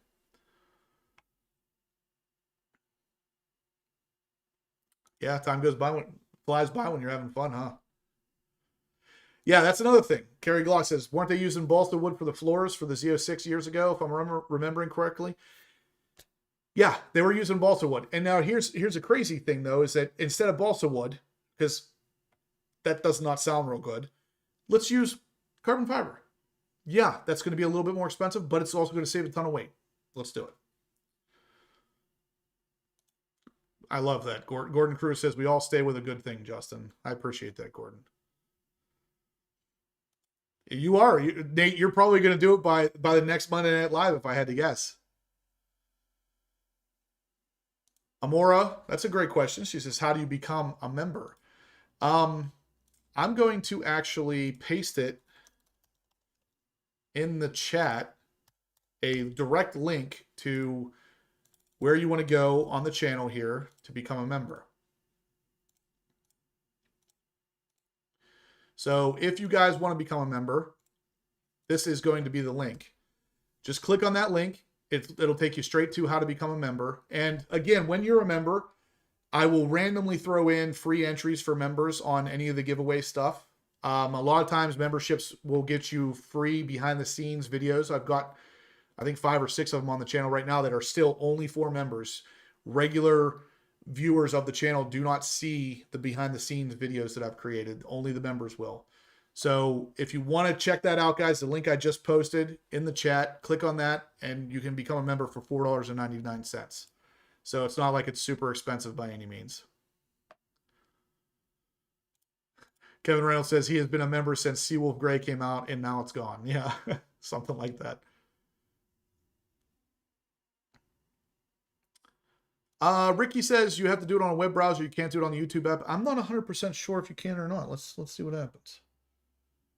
[SPEAKER 1] Yeah, time flies by when you're having fun, huh? Yeah, that's another thing. Kerry Glock says, weren't they using balsa wood for the floors for the Z06 years ago, if I'm remembering correctly? Yeah, they were using balsa wood. And now here's a crazy thing, though, is that instead of balsa wood, because that does not sound real good, let's use carbon fiber. Yeah, that's going to be a little bit more expensive, but it's also going to save a ton of weight. Let's do it. I love that. Gordon Cruz says, we all stay with a good thing, Justin. I appreciate that, Gordon. You are. Nate, you're probably going to do it by the next Monday Night Live, if I had to guess. Amora, that's a great question. She says, how do you become a member? I'm going to actually paste it in the chat, a direct link to where you want to go on the channel here to become a member. So if you guys want to become a member, this is going to be the link. Just click on that link. It'll take you straight to how to become a member. And again, when you're a member, I will randomly throw in free entries for members on any of the giveaway stuff. A lot of times memberships will get you free behind the scenes videos. I think 5 or 6 of them on the channel right now that are still only for members. Regular viewers of the channel do not see the behind the scenes videos that I've created. Only the members will. So if you want to check that out, guys, the link I just posted in the chat, click on that and you can become a member for $4.99. So it's not like it's super expensive by any means. Kevin Reynolds says he has been a member since Seawolf Grey came out and now it's gone. Yeah, something like that. Ricky says you have to do it on a web browser. You can't do it on the YouTube app. I'm not 100% sure if you can or not. Let's see what happens.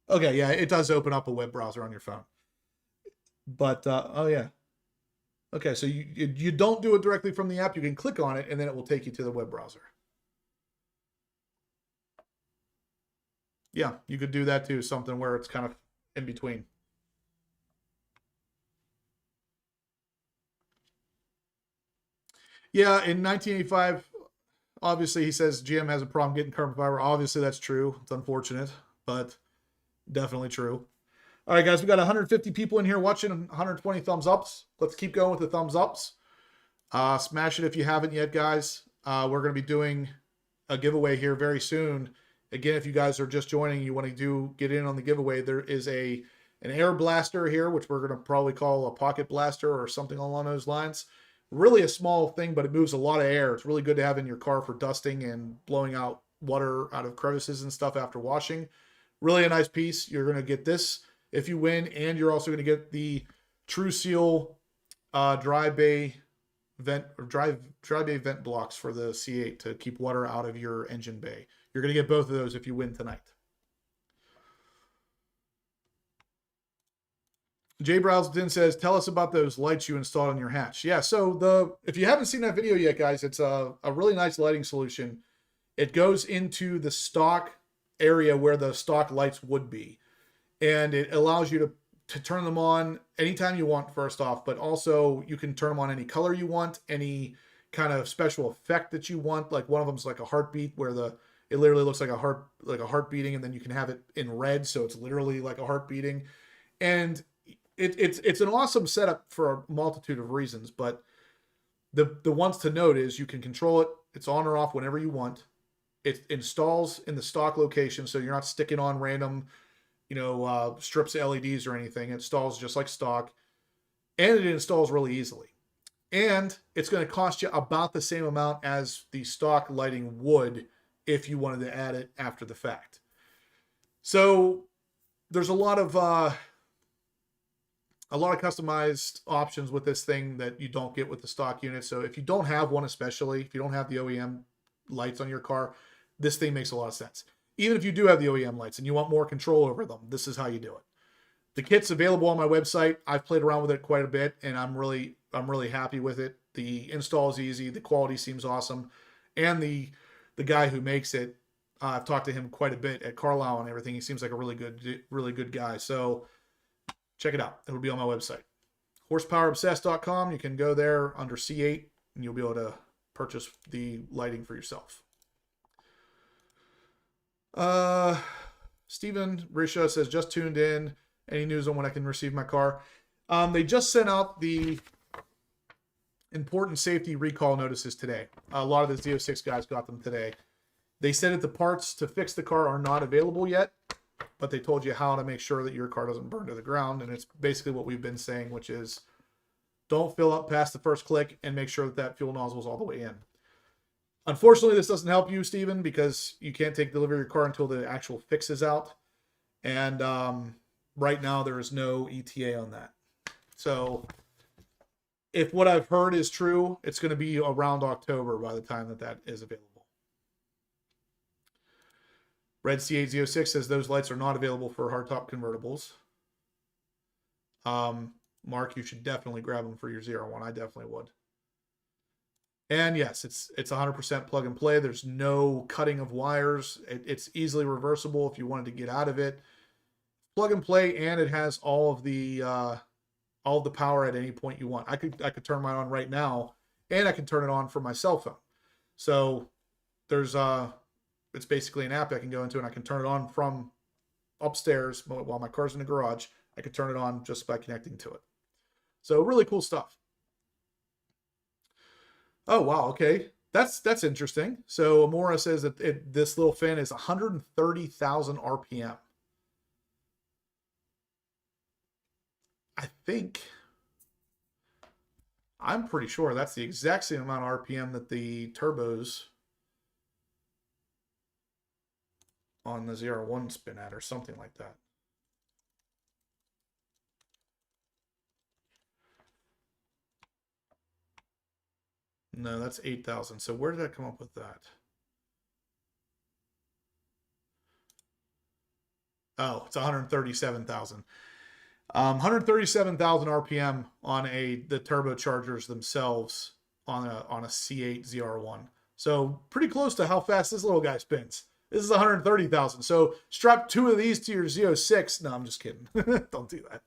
[SPEAKER 1] Okay, yeah, it does open up a web browser on your phone. But, oh yeah. Okay, so you don't do it directly from the app. You can click on it, and then it will take you to the web browser. Yeah, you could do that too, something where it's kind of in between. Yeah, in 1985, obviously he says GM has a problem getting carbon fiber. Obviously that's true. It's unfortunate, but definitely true. All right, guys, we got 150 people in here watching and 120 thumbs ups. Let's keep going with the thumbs ups. Smash it if you haven't yet, guys. We're going to be doing a giveaway here very soon. Again, if you guys are just joining, you want to get in on the giveaway, there is an air blaster here, which we're going to probably call a pocket blaster or something along those lines. Really a small thing, but it moves a lot of air. It's really good to have in your car for dusting and blowing out water out of crevices and stuff after washing. Really a nice piece. You're going to get this if you win, and you're also going to get the True Seal dry bay vent blocks for the C8 to keep water out of your engine bay. You're going to get both of those if you win tonight. Jay Browsden says, tell us about those lights you installed on your hatch. Yeah, so if you haven't seen that video yet, guys, it's a really nice lighting solution. It goes into the stock area where the stock lights would be. And it allows you to turn them on anytime you want, first off, but also you can turn them on any color you want, any kind of special effect that you want. Like one of them is like a heartbeat where it literally looks like a heart beating, and then you can have it in red, so it's literally like a heart beating. And it's an awesome setup for a multitude of reasons, but the ones to note is you can control it. It's on or off whenever you want. It installs in the stock location, so you're not sticking on random, strips of LEDs or anything. It installs just like stock, and it installs really easily. And it's going to cost you about the same amount as the stock lighting would if you wanted to add it after the fact. So there's a lot of customized options with this thing that you don't get with the stock unit. So if you don't have one, especially if you don't have the OEM lights on your car, this thing makes a lot of sense. Even if you do have the OEM lights and you want more control over them, this is how you do it. The kit's available on my website. I've played around with it quite a bit, and I'm really happy with it. The install is easy. The quality seems awesome. And the guy who makes it, I've talked to him quite a bit at Carlisle and everything. He seems like a really good guy. So check it out. It'll be on my website. HorsepowerObsessed.com. You can go there under C8 and you'll be able to purchase the lighting for yourself. Steven Risha says, just tuned in. Any news on when I can receive my car? They just sent out the important safety recall notices today. A lot of the Z06 guys got them today. They said that the parts to fix the car are not available yet, but they told you how to make sure that your car doesn't burn to the ground. And it's basically what we've been saying, which is don't fill up past the first click and make sure that fuel nozzle is all the way in. Unfortunately, this doesn't help you, Steven, because you can't take delivery of your car until the actual fix is out. And right now there is no ETA on that. So if what I've heard is true, it's going to be around October by the time that is available. Red C8 Z06 says those lights are not available for hardtop convertibles. Mark, you should definitely grab them for your ZR1. I definitely would. And yes, it's 100% plug and play. There's no cutting of wires. It's easily reversible if you wanted to get out of it. Plug and play, and it has all of the power at any point you want. I could turn mine on right now, and I can turn it on from my cell phone. So there's it's basically an app I can go into, and I can turn it on from upstairs while my car's in the garage. I could turn it on just by connecting to it. So really cool stuff. Oh, wow. Okay. That's interesting. So Amora says that this little fin is 130,000 RPM. I'm pretty sure that's the exact same amount of RPM that the turbos on the ZR1 spin at, or something like that. No, that's 8,000. So where did I come up with that? Oh, it's 137,000. 137,000 RPM on the turbochargers themselves on a C8 ZR1. So pretty close to how fast this little guy spins. This is 130,000. So strap 2 of these to your Z06. No, I'm just kidding. Don't do that.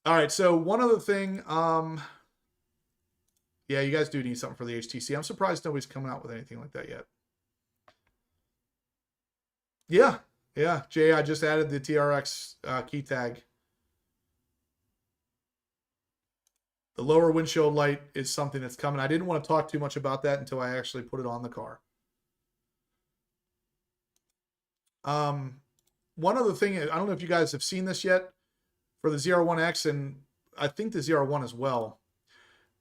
[SPEAKER 1] All right. So one other thing. Yeah, you guys do need something for the HTC. I'm surprised nobody's coming out with anything like that yet. Yeah. Yeah, Jay, I just added the TRX key tag. The lower windshield light is something that's coming. I didn't want to talk too much about that until I actually put it on the car. One other thing, I don't know if you guys have seen this yet, for the ZR1X, and I think the ZR1 as well.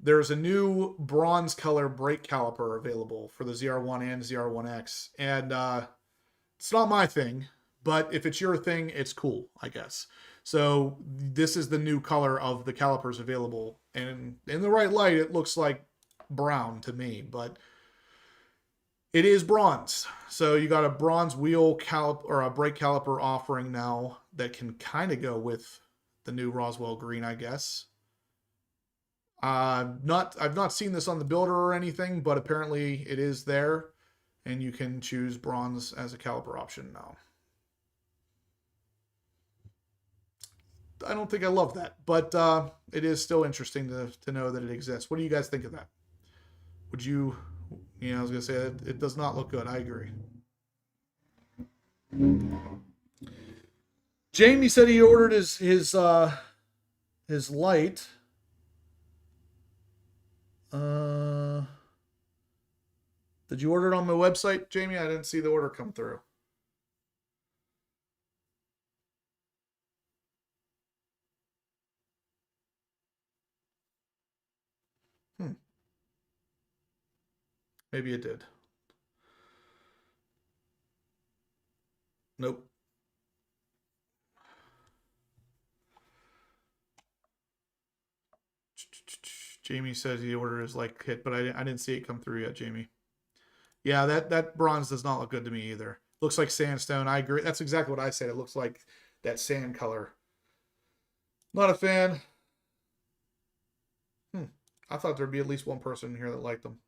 [SPEAKER 1] There's a new bronze color brake caliper available for the ZR1 and ZR1X. And it's not my thing, but if it's your thing, it's cool, I guess. So this is the new color of the calipers available. And in the right light, it looks like brown to me, but it is bronze. So you got a bronze wheel caliper, or a brake caliper offering now that can kind of go with the new Roswell green, I guess. I've not seen this on the builder or anything, but apparently it is there, and you can choose bronze as a caliper option now. I don't think I love that, but it is still interesting to know that it exists. What do you guys think of that? Would you, I was gonna say it does not look good. I agree. Jamie said he ordered his light. Did you order it on my website, Jamie? I didn't see the order come through. Maybe it did. Nope. Jamie says he ordered his like hit, but I didn't see it come through yet, Jamie. Yeah, that bronze does not look good to me either. Looks like sandstone. I agree. That's exactly what I said. It looks like that sand color. Not a fan. I thought there'd be at least one person in here that liked them.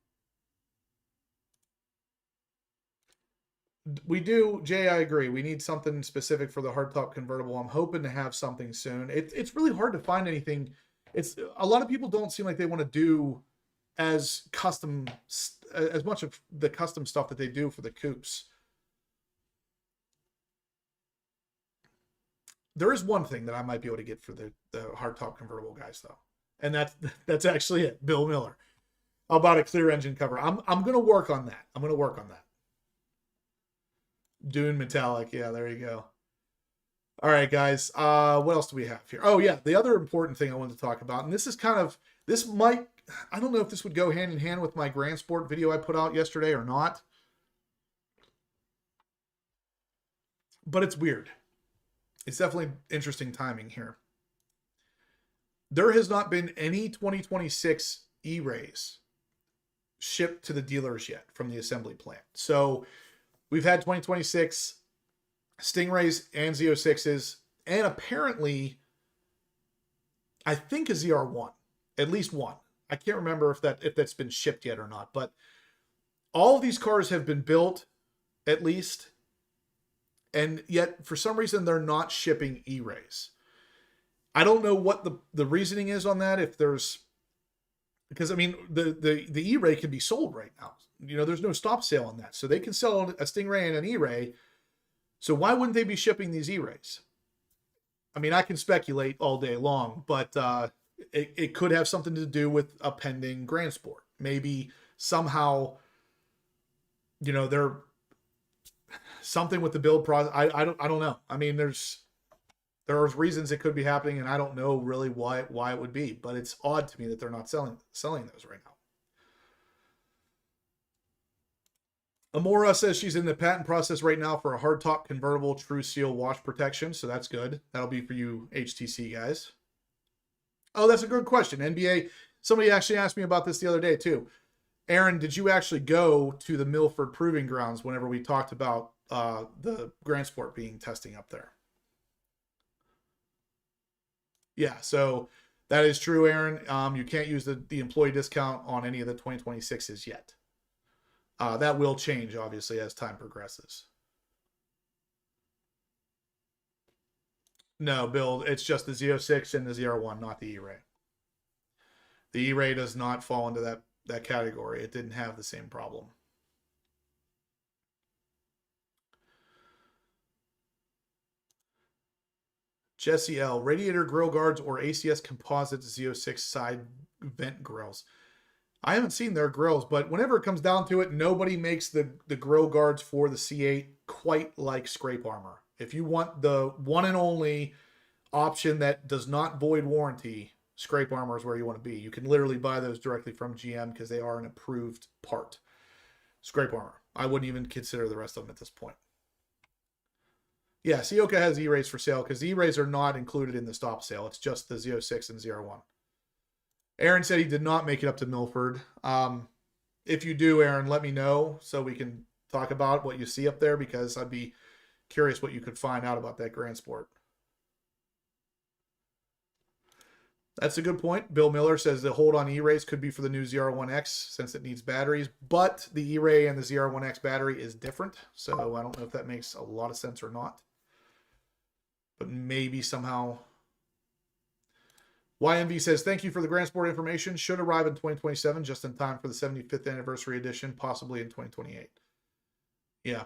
[SPEAKER 1] We do, Jay, I agree. We need something specific for the hardtop convertible. I'm hoping to have something soon. It's really hard to find anything. It's a lot of people don't seem like they want to do as much of the custom stuff that they do for the coupes. There is one thing that I might be able to get for the hardtop convertible guys, though, and that's actually it. Bill Miller. How about a clear engine cover? I'm gonna work on that. Dune metallic. Yeah, there you go. All right, guys. What else do we have here? Oh, yeah. The other important thing I wanted to talk about, and this might, I don't know if this would go hand in hand with my Grand Sport video I put out yesterday or not. But it's weird. It's definitely interesting timing here. There has not been any 2026 E-Rays shipped to the dealers yet from the assembly plant. So we've had 2026 Stingrays and Z06s, and apparently, I think a ZR1, at least one. I can't remember if that's been shipped yet or not, but all of these cars have been built, at least, and yet for some reason they're not shipping E-Rays. I don't know what the reasoning is on that. Because I mean the E-Ray can be sold right now. There's no stop sale on that, so they can sell a Stingray and an E-Ray. So why wouldn't they be shipping these E-Rays? I mean, I can speculate all day long, but it could have something to do with a pending grand sport. Maybe somehow, you know, they're something with the build process. I don't know. I mean, there's reasons it could be happening, and I don't know really why it would be, but it's odd to me that they're not selling those right now. Amora says she's in the patent process right now for a hardtop convertible true seal wash protection, so that's good. That'll be for you HTC guys. Oh, that's a good question. NBA, somebody actually asked me about this the other day too. Aaron, did you actually go to the Milford Proving Grounds whenever we talked about the Grand Sport being testing up there? Yeah, so that is true, Aaron. You can't use the employee discount on any of the 2026s yet. That will change, obviously, as time progresses. No, Bill, it's just the Z06 and the ZR1, not the E-Ray. The E-Ray does not fall into that category. It didn't have the same problem. Jesse L. Radiator grill guards or ACS composite Z06 side vent grills. I haven't seen their grills, but whenever it comes down to it, nobody makes the grill guards for the C8 quite like Scrape Armor. If you want the one and only option that does not void warranty, Scrape Armor is where you want to be. You can literally buy those directly from GM because they are an approved part. Scrape Armor. I wouldn't even consider the rest of them at this point. Yeah, Sioka has E-Rays for sale because the E-Rays are not included in the stop sale. It's just the Z06 and ZR1. Aaron said he did not make it up to Milford. If you do, Aaron, let me know so we can talk about what you see up there, because I'd be curious what you could find out about that Grand Sport. That's a good point. Bill Miller says the hold on E-Rays could be for the new ZR1X since it needs batteries, but the E-Ray and the ZR1X battery is different, so I don't know if that makes a lot of sense or not. But maybe somehow. YMV says, thank you for the Grand Sport information. Should arrive in 2027, just in time for the 75th anniversary edition, possibly in 2028. Yeah.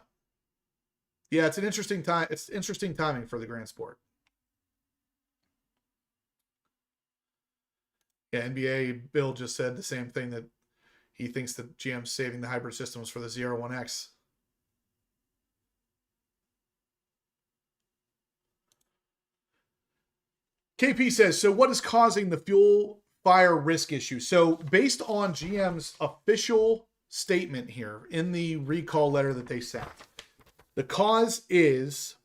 [SPEAKER 1] Yeah, it's an interesting time. It's interesting timing for the Grand Sport. Yeah, NBA Bill just said the same thing, that he thinks that GM's saving the hybrid systems for the ZR1X. KP says, so what is causing the fuel fire risk issue? So based on GM's official statement here in the recall letter that they sent, the cause is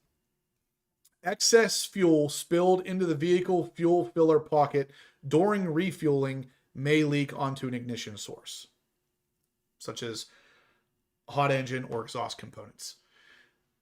[SPEAKER 1] excess fuel spilled into the vehicle fuel filler pocket during refueling may leak onto an ignition source, such as hot engine or exhaust components.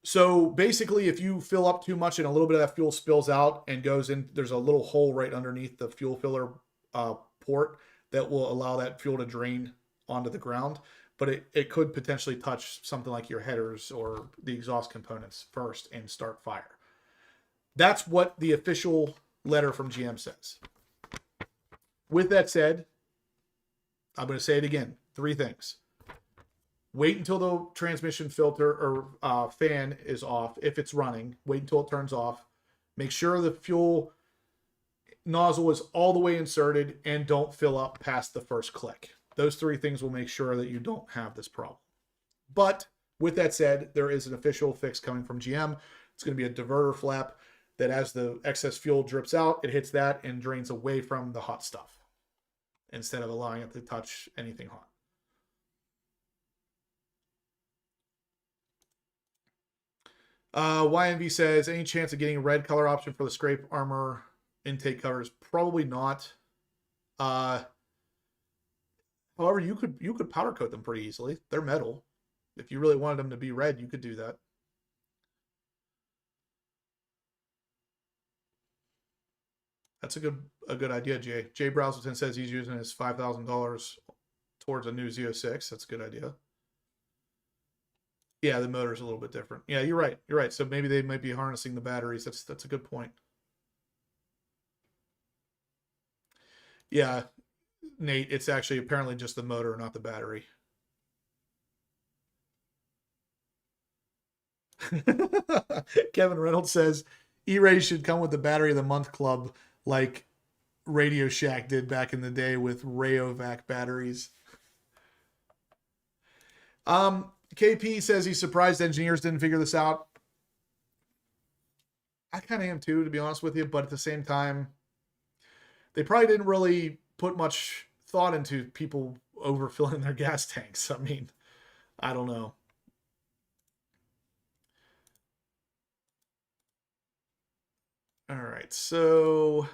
[SPEAKER 1] So basically, if you fill up too much and a little bit of that fuel spills out and goes in, there's a little hole right underneath the fuel filler port that will allow that fuel to drain onto the ground. But it could potentially touch something like your headers or the exhaust components first and start fire. That's what the official letter from GM says. With that said, I'm going to say it again. 3 things. Wait until the transmission filter or fan is off. If it's running, wait until it turns off. Make sure the fuel nozzle is all the way inserted and don't fill up past the first click. Those 3 things will make sure that you don't have this problem. But with that said, there is an official fix coming from GM. It's going to be a diverter flap that as the excess fuel drips out, it hits that and drains away from the hot stuff instead of allowing it to touch anything hot. YMV says, any chance of getting a red color option for the Scrape Armor intake covers? Probably not. However, you could powder coat them pretty easily. They're metal. If you really wanted them to be red, you could do that. That's a good idea, Jay. Jay Browselton says he's using his $5,000 towards a new Z06. That's a good idea. Yeah, the motor's a little bit different. Yeah, you're right. You're right. So maybe they might be harnessing the batteries. That's a good point. Yeah, Nate, it's actually apparently just the motor, not the battery. Kevin Reynolds says, E-Ray should come with the Battery of the Month Club like Radio Shack did back in the day with Rayovac batteries. KP says he's surprised engineers didn't figure this out. I kind of am too, to be honest with you, but at the same time, they probably didn't really put much thought into people overfilling their gas tanks. I mean, I don't know. All right, so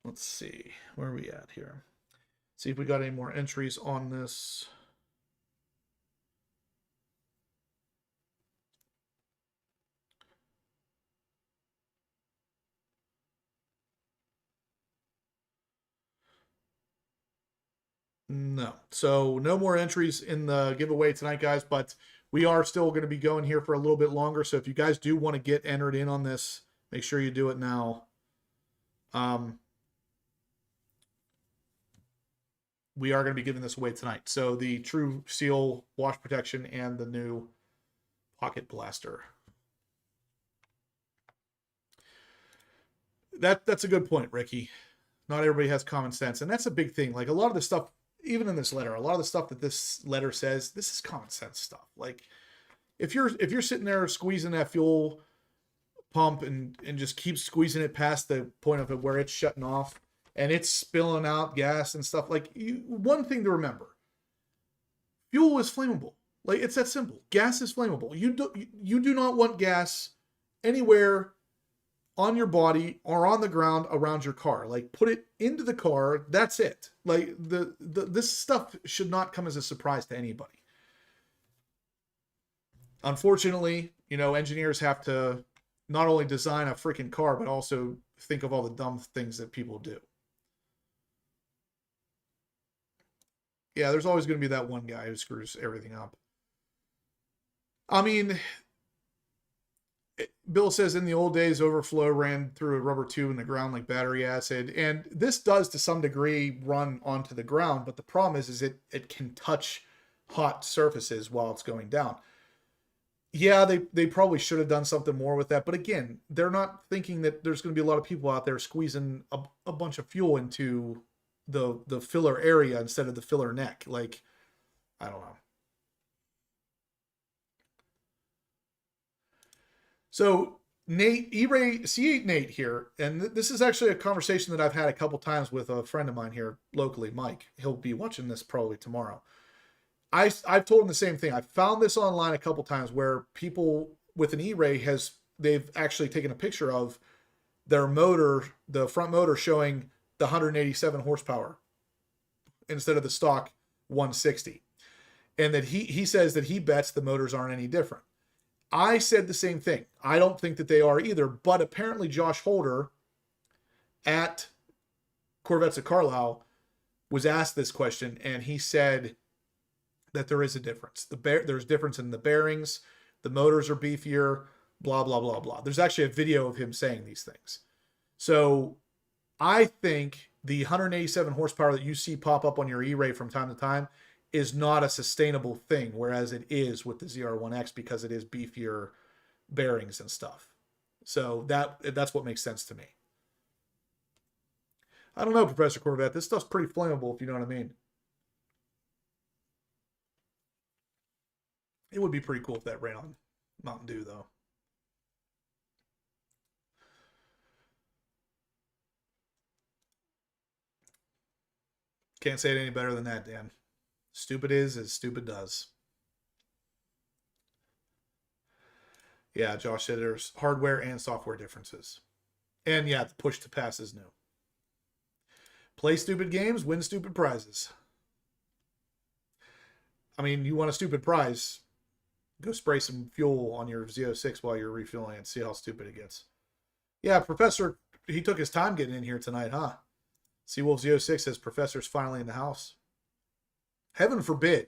[SPEAKER 1] let's see. Where are we at here? See if we got any more entries on this. No. So no more entries in the giveaway tonight, guys, but we are still going to be going here for a little bit longer. So if you guys do want to get entered in on this, make sure you do it now. We are going to be giving this away tonight. So the True Seal wash protection and the new pocket blaster. That's a good point, Ricky. Not everybody has common sense, and that's a big thing. Like a lot of the stuff, even in this letter, a lot of the stuff that this letter says, this is common sense stuff. Like if you're sitting there squeezing that fuel pump and just keep squeezing it past the point of it where it's shutting off and it's spilling out gas and stuff, like one thing to remember, fuel is flammable. Like it's that simple. Gas is flammable. You do not want gas anywhere on your body or on the ground around your car. Like put it into the car. That's it. Like this stuff should not come as a surprise to anybody. Unfortunately, engineers have to not only design a freaking car, but also think of all the dumb things that people do. Yeah, there's always going to be that one guy who screws everything up. I mean, Bill says in the old days, overflow ran through a rubber tube in the ground like battery acid. And this does to some degree run onto the ground. But the problem is it can touch hot surfaces while it's going down. Yeah, they probably should have done something more with that. But again, they're not thinking that there's going to be a lot of people out there squeezing a bunch of fuel into the filler area instead of the filler neck. Like, I don't know. So Nate, E-Ray, C8 Nate here, and this is actually a conversation that I've had a couple times with a friend of mine here locally, Mike. He'll be watching this probably tomorrow. I've told him the same thing. I found this online a couple times where people with an E-Ray they've actually taken a picture of their motor, the front motor showing the 187 horsepower instead of the stock 160. And that he says that he bets the motors aren't any different. I said the same thing. I don't think that they are either, but apparently Josh Holder at Corvettes of Carlisle was asked this question, and he said that there is a difference. There's difference in the bearings, the motors are beefier, blah, blah, blah, blah. There's actually a video of him saying these things. So I think the 187 horsepower that you see pop up on your E-Ray from time to time is not a sustainable thing, whereas it is with the ZR1X because it is beefier bearings and stuff. So that's what makes sense to me. I don't know, Professor Corvette. This stuff's pretty flammable, if you know what I mean. It would be pretty cool if that ran on Mountain Dew, though. Can't say it any better than that, Dan. Stupid is as stupid does. Yeah, Josh said there's hardware and software differences. And yeah, the push to pass is new. Play stupid games, win stupid prizes. I mean, you want a stupid prize, go spray some fuel on your Z06 while you're refueling it. See how stupid it gets. Yeah, Professor, he took his time getting in here tonight, huh? Seawolf Z06 says Professor's finally in the house. Heaven forbid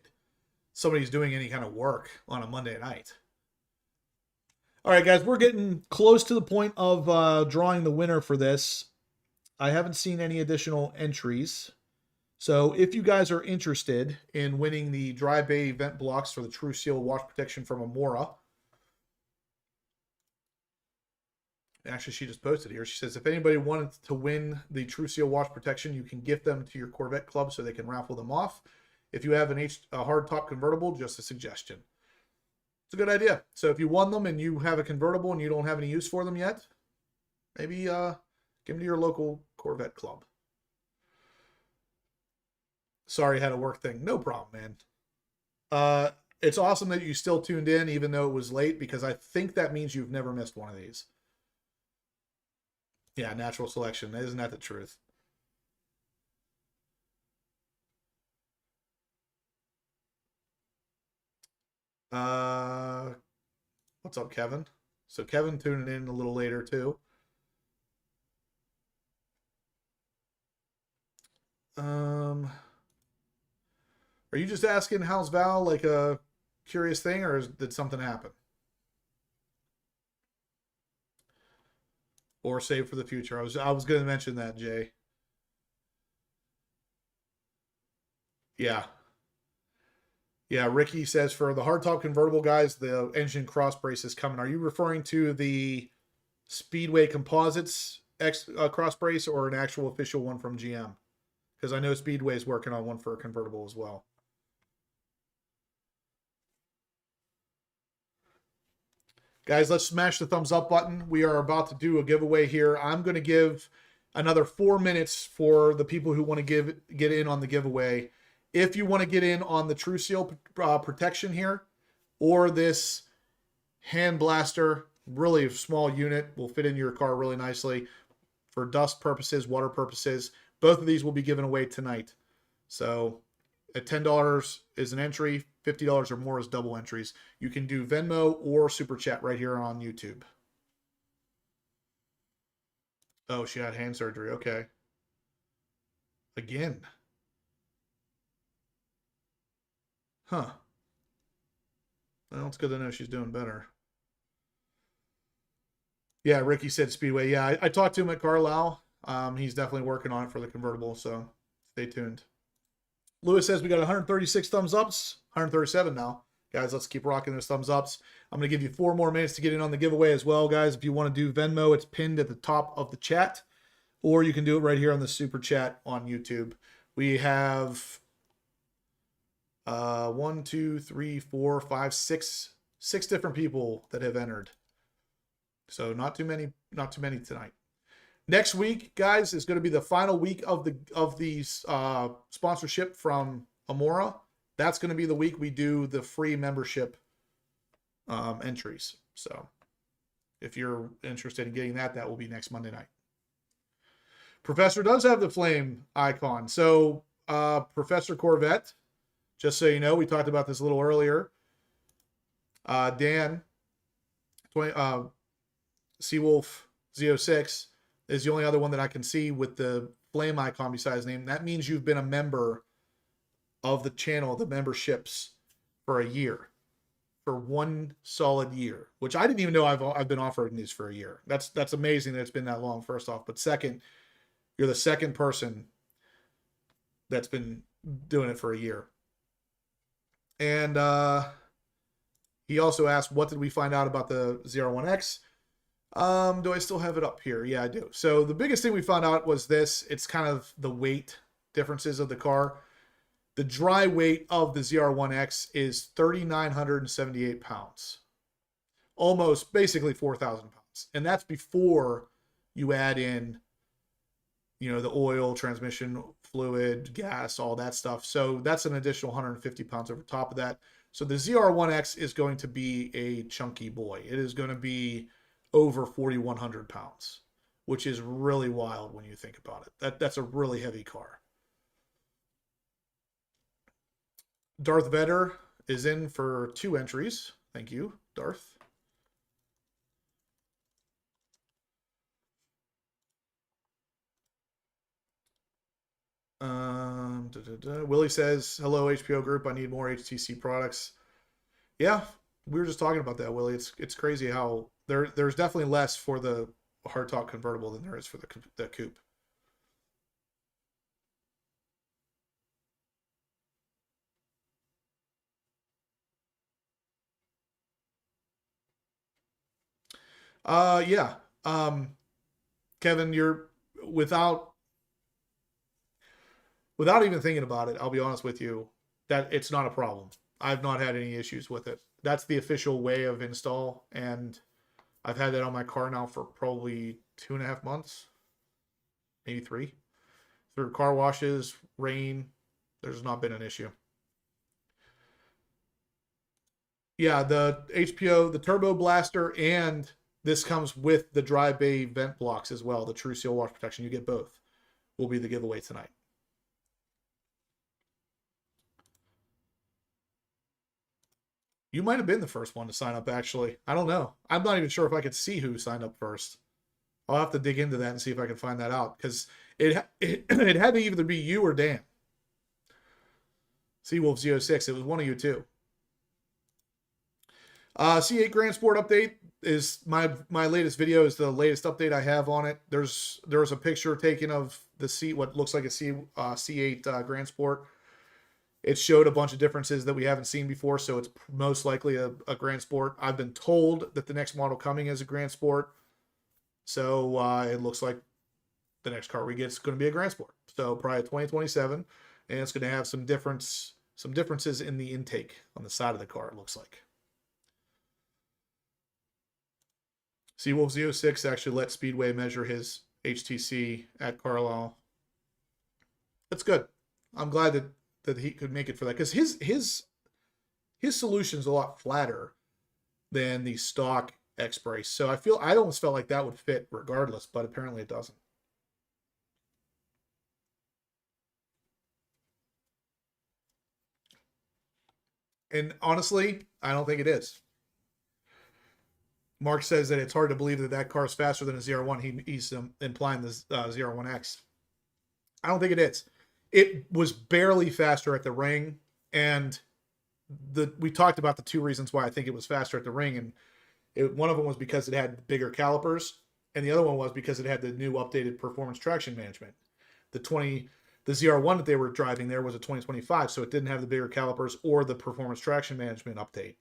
[SPEAKER 1] somebody's doing any kind of work on a Monday night. All right, guys, we're getting close to the point of drawing the winner for this. I haven't seen any additional entries. So if you guys are interested in winning the dry bay vent blocks for the True Seal wash protection from Amora, actually she just posted here. She says, if anybody wanted to win the True Seal wash protection, you can gift them to your Corvette club so they can raffle them off. If you have a hard top convertible, just a suggestion. It's a good idea. So if you won them and you have a convertible and you don't have any use for them yet, maybe give them to your local Corvette club. Sorry, I had a work thing. No problem, man. It's awesome that you still tuned in even though it was late, because I think that means you've never missed one of these. Yeah, natural selection. Isn't that the truth? What's up, Kevin? So Kevin tuning in a little later too. Are you just asking how's Val, like a curious thing, or did something happen? Or save for the future? I was going to mention that, Jay. Yeah. Yeah, Ricky says for the hardtop convertible guys, the engine cross brace is coming. Are you referring to the Speedway Composites cross brace or an actual official one from GM? Because I know Speedway is working on one for a convertible as well. Guys, let's smash the thumbs up button. We are about to do a giveaway here. I'm going to give another 4 minutes for the people who want to get in on the giveaway. If you want to get in on the True Seal protection here, or this hand blaster, really small unit, will fit in your car really nicely for dust purposes, water purposes. Both of these will be given away tonight. So at $10 is an entry, $50 or more is double entries. You can do Venmo or Super Chat right here on YouTube. Oh, she had hand surgery. Okay. Again. Huh. Well, it's good to know she's doing better. Yeah, Ricky said Speedway. Yeah, I talked to him at Carlisle. He's definitely working on it for the convertible, so stay tuned. Lewis says we got 136 thumbs ups, 137 now. Guys, let's keep rocking those thumbs ups. I'm going to give you 4 more minutes to get in on the giveaway as well, guys. If you want to do Venmo, it's pinned at the top of the chat, or you can do it right here on the Super Chat on YouTube. We have 1, 2, 3, 4, 5, 6 different people that have entered. So not too many tonight. Next week, guys, is going to be the final week of the sponsorship from Amora. That's going to be the week we do the free membership entries. So if you're interested in getting that, that will be next Monday night. Professor does have the flame icon. So Professor Corvette, just so you know, we talked about this a little earlier. Dan, Seawolf Z06 is the only other one that I can see with the flame icon besides his name. That means you've been a member of the channel, the memberships, for a year, for 1 solid year, which I didn't even know I've been offering these for a year. That's amazing that it's been that long, first off. But second, you're the second person that's been doing it for a year. And he also asked, what did we find out about the ZR1X? Do I still have it up here? Yeah, I do. So the biggest thing we found out was this. It's kind of the weight differences of the car. The dry weight of the ZR1X is 3,978 pounds. Almost, basically 4,000 pounds. And that's before you add in, the oil, transmission fluid, gas, all that stuff. So that's an additional 150 pounds over top of that. So the ZR1X is going to be a chunky boy. It is going to be over 4,100 pounds, which is really wild when you think about it. That's a really heavy car. Darth Vader is in for 2 entries. Thank you, Darth. Willie says, hello, HPO group. I need more HTC products. Yeah, we were just talking about that, Willie. It's crazy how there's definitely less for the hardtop convertible than there is for the coupe. Yeah. Kevin, you're without even thinking about it, I'll be honest with you, that it's not a problem. I've not had any issues with it. That's the official way of install, and I've had that on my car now for probably 2.5 months, maybe 3. Through car washes, rain, there's not been an issue. Yeah, the HPO, the Turbo Blaster, and this comes with the dry bay vent blocks as well. The True Seal wash protection, you get both. Will be the giveaway tonight. You might have been the first one to sign up, actually. I don't know. I'm not even sure if I could see who signed up first. I'll have to dig into that and see if I can find that out, because it had to either be you or Dan. Seawolf Z06, it was one of you too. C8 Grand Sport update is my latest video, is the latest update I have on it. There's a picture taken of the what looks like a C8 Grand Sport. It showed a bunch of differences that we haven't seen before, so it's most likely a Grand Sport. I've been told that the next model coming is a Grand Sport, so it looks like the next car we get is going to be a Grand Sport. So probably 2027, and it's going to have some differences in the intake on the side of the car, it looks like. Seawolf Z06 actually let Speedway measure his HTC at Carlisle. That's good. I'm glad that he could make it for that, because his solution's a lot flatter than the stock X-Brace. So I almost felt like that would fit regardless, but apparently it doesn't. And honestly, I don't think it is. Mark says that it's hard to believe that that car is faster than a ZR1. He's implying the ZR1X. I don't think it is. It was barely faster at the ring, and we talked about the 2 reasons why I think it was faster at the ring, and one of them was because it had bigger calipers, and the other one was because it had the new updated performance traction management. The ZR1 that they were driving there was a 2025, so it didn't have the bigger calipers or the performance traction management update.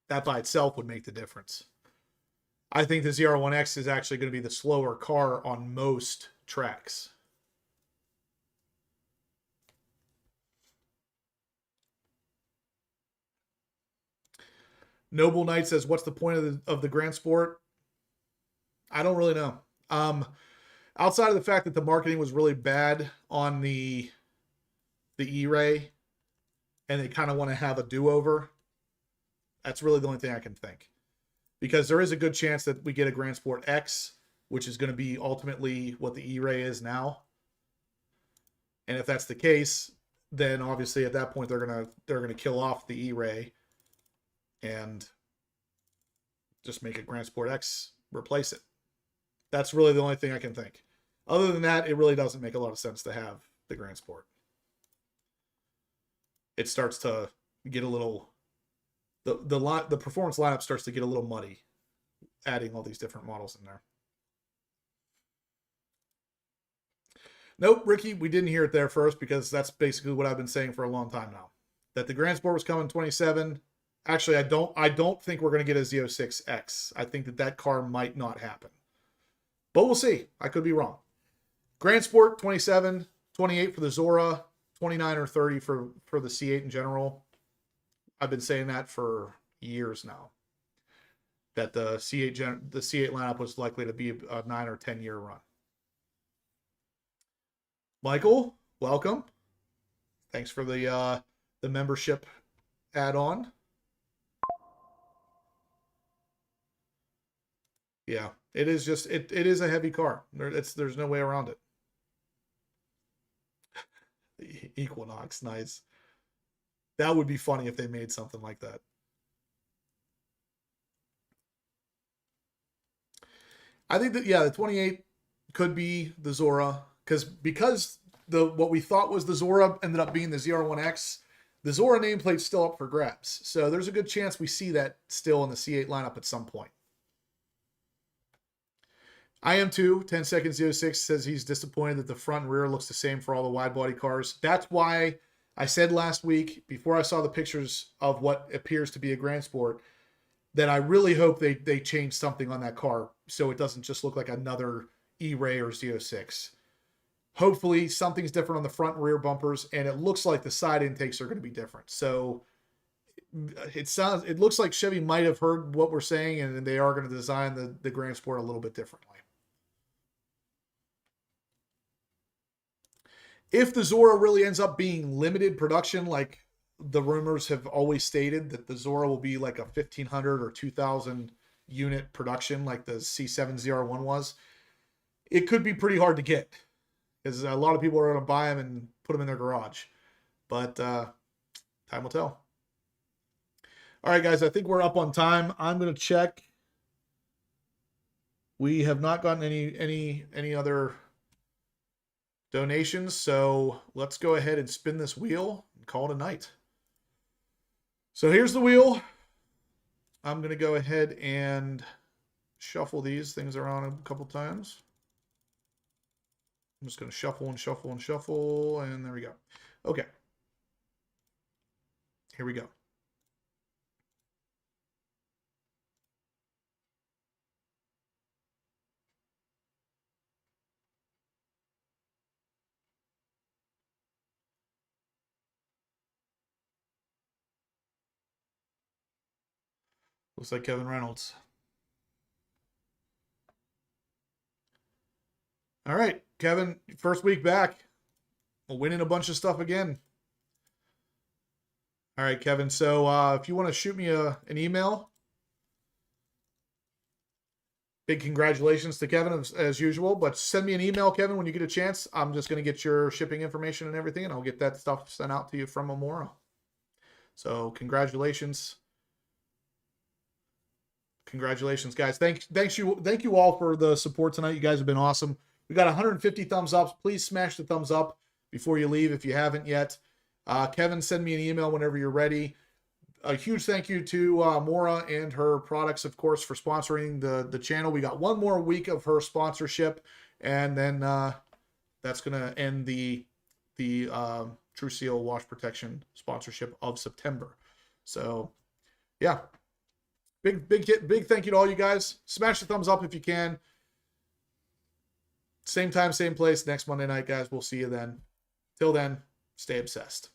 [SPEAKER 1] That by itself would make the difference. I think the ZR1X is actually going to be the slower car on most tracks. Noble Knight says, what's the point of the Grand Sport? I don't really know. Outside of the fact that the marketing was really bad on the E-Ray, and they kind of want to have a do-over, that's really the only thing I can think. Because there is a good chance that we get a Grand Sport X, which is going to be ultimately what the E-Ray is now. And if that's the case, then obviously at that point they're gonna kill off the E-Ray and just make a Grand Sport X replace it. That's really the only thing I can think. Other than that, it really doesn't make a lot of sense to have the Grand Sport. It starts to get a little, the performance lineup starts to get a little muddy, adding all these different models in there. Nope, Ricky, we didn't hear it there first, because that's basically what I've been saying for a long time now. That the Grand Sport was coming 27. Actually, I don't think we're going to get a Z06X. I think that car might not happen. But we'll see. I could be wrong. Grand Sport 27, 28 for the Zora, 29 or 30 for the C8 in general. I've been saying that for years now. That the C8 lineup was likely to be a 9 or 10 year run. Michael, welcome. Thanks for the membership add-on. Yeah, it is just it is a heavy car. There's no way around it. Equinox, nice. That would be funny if they made something like that. I think that, yeah, the 28 could be the Zora, because what we thought was the Zora ended up being the ZR1X. The Zora nameplate's still up for grabs, so there's a good chance we see that still in the C8 lineup at some point. I am too. 10 Seconds 06 says he's disappointed that the front and rear looks the same for all the wide body cars. That's why I said last week, before I saw the pictures of what appears to be a Grand Sport, then I really hope they change something on that car so it doesn't just look like another E-Ray or Z06. Hopefully something's different on the front and rear bumpers, and it looks like the side intakes are going to be different. So it looks like Chevy might have heard what we're saying, and they are going to design the Grand Sport a little bit differently. If the Zora really ends up being limited production, like the rumors have always stated, that the Zora will be like a 1,500 or 2,000 unit production like the C7 ZR1 was, it could be pretty hard to get, because a lot of people are going to buy them and put them in their garage. But time will tell. All right, guys, I think we're up on time. I'm going to check. We have not gotten any other donations, so let's go ahead and spin this wheel and call it a night. So here's the wheel. I'm going to go ahead and shuffle these things around a couple times. I'm just going to shuffle and shuffle and shuffle, and there we go. Okay. Here we go. Looks like Kevin Reynolds. All right, Kevin, first week back. We're winning a bunch of stuff again. All right, Kevin. So if you want to shoot me an email, big congratulations to Kevin as usual. But send me an email, Kevin, when you get a chance. I'm just going to get your shipping information and everything, and I'll get that stuff sent out to you from Amora. So congratulations. Congratulations, guys. Thank you all for the support tonight. You guys have been awesome. We got 150 thumbs up. Please smash the thumbs up before you leave if you haven't yet. Kevin, send me an email whenever you're ready. A huge thank you to Mora and her products, of course, for sponsoring the channel. We got one more week of her sponsorship, and then that's going to end the True Seal wash protection sponsorship of September. So, yeah. Big thank you to all you guys. Smash the thumbs up if you can. Same time, same place next Monday night, guys. We'll see you then. Till then, stay obsessed.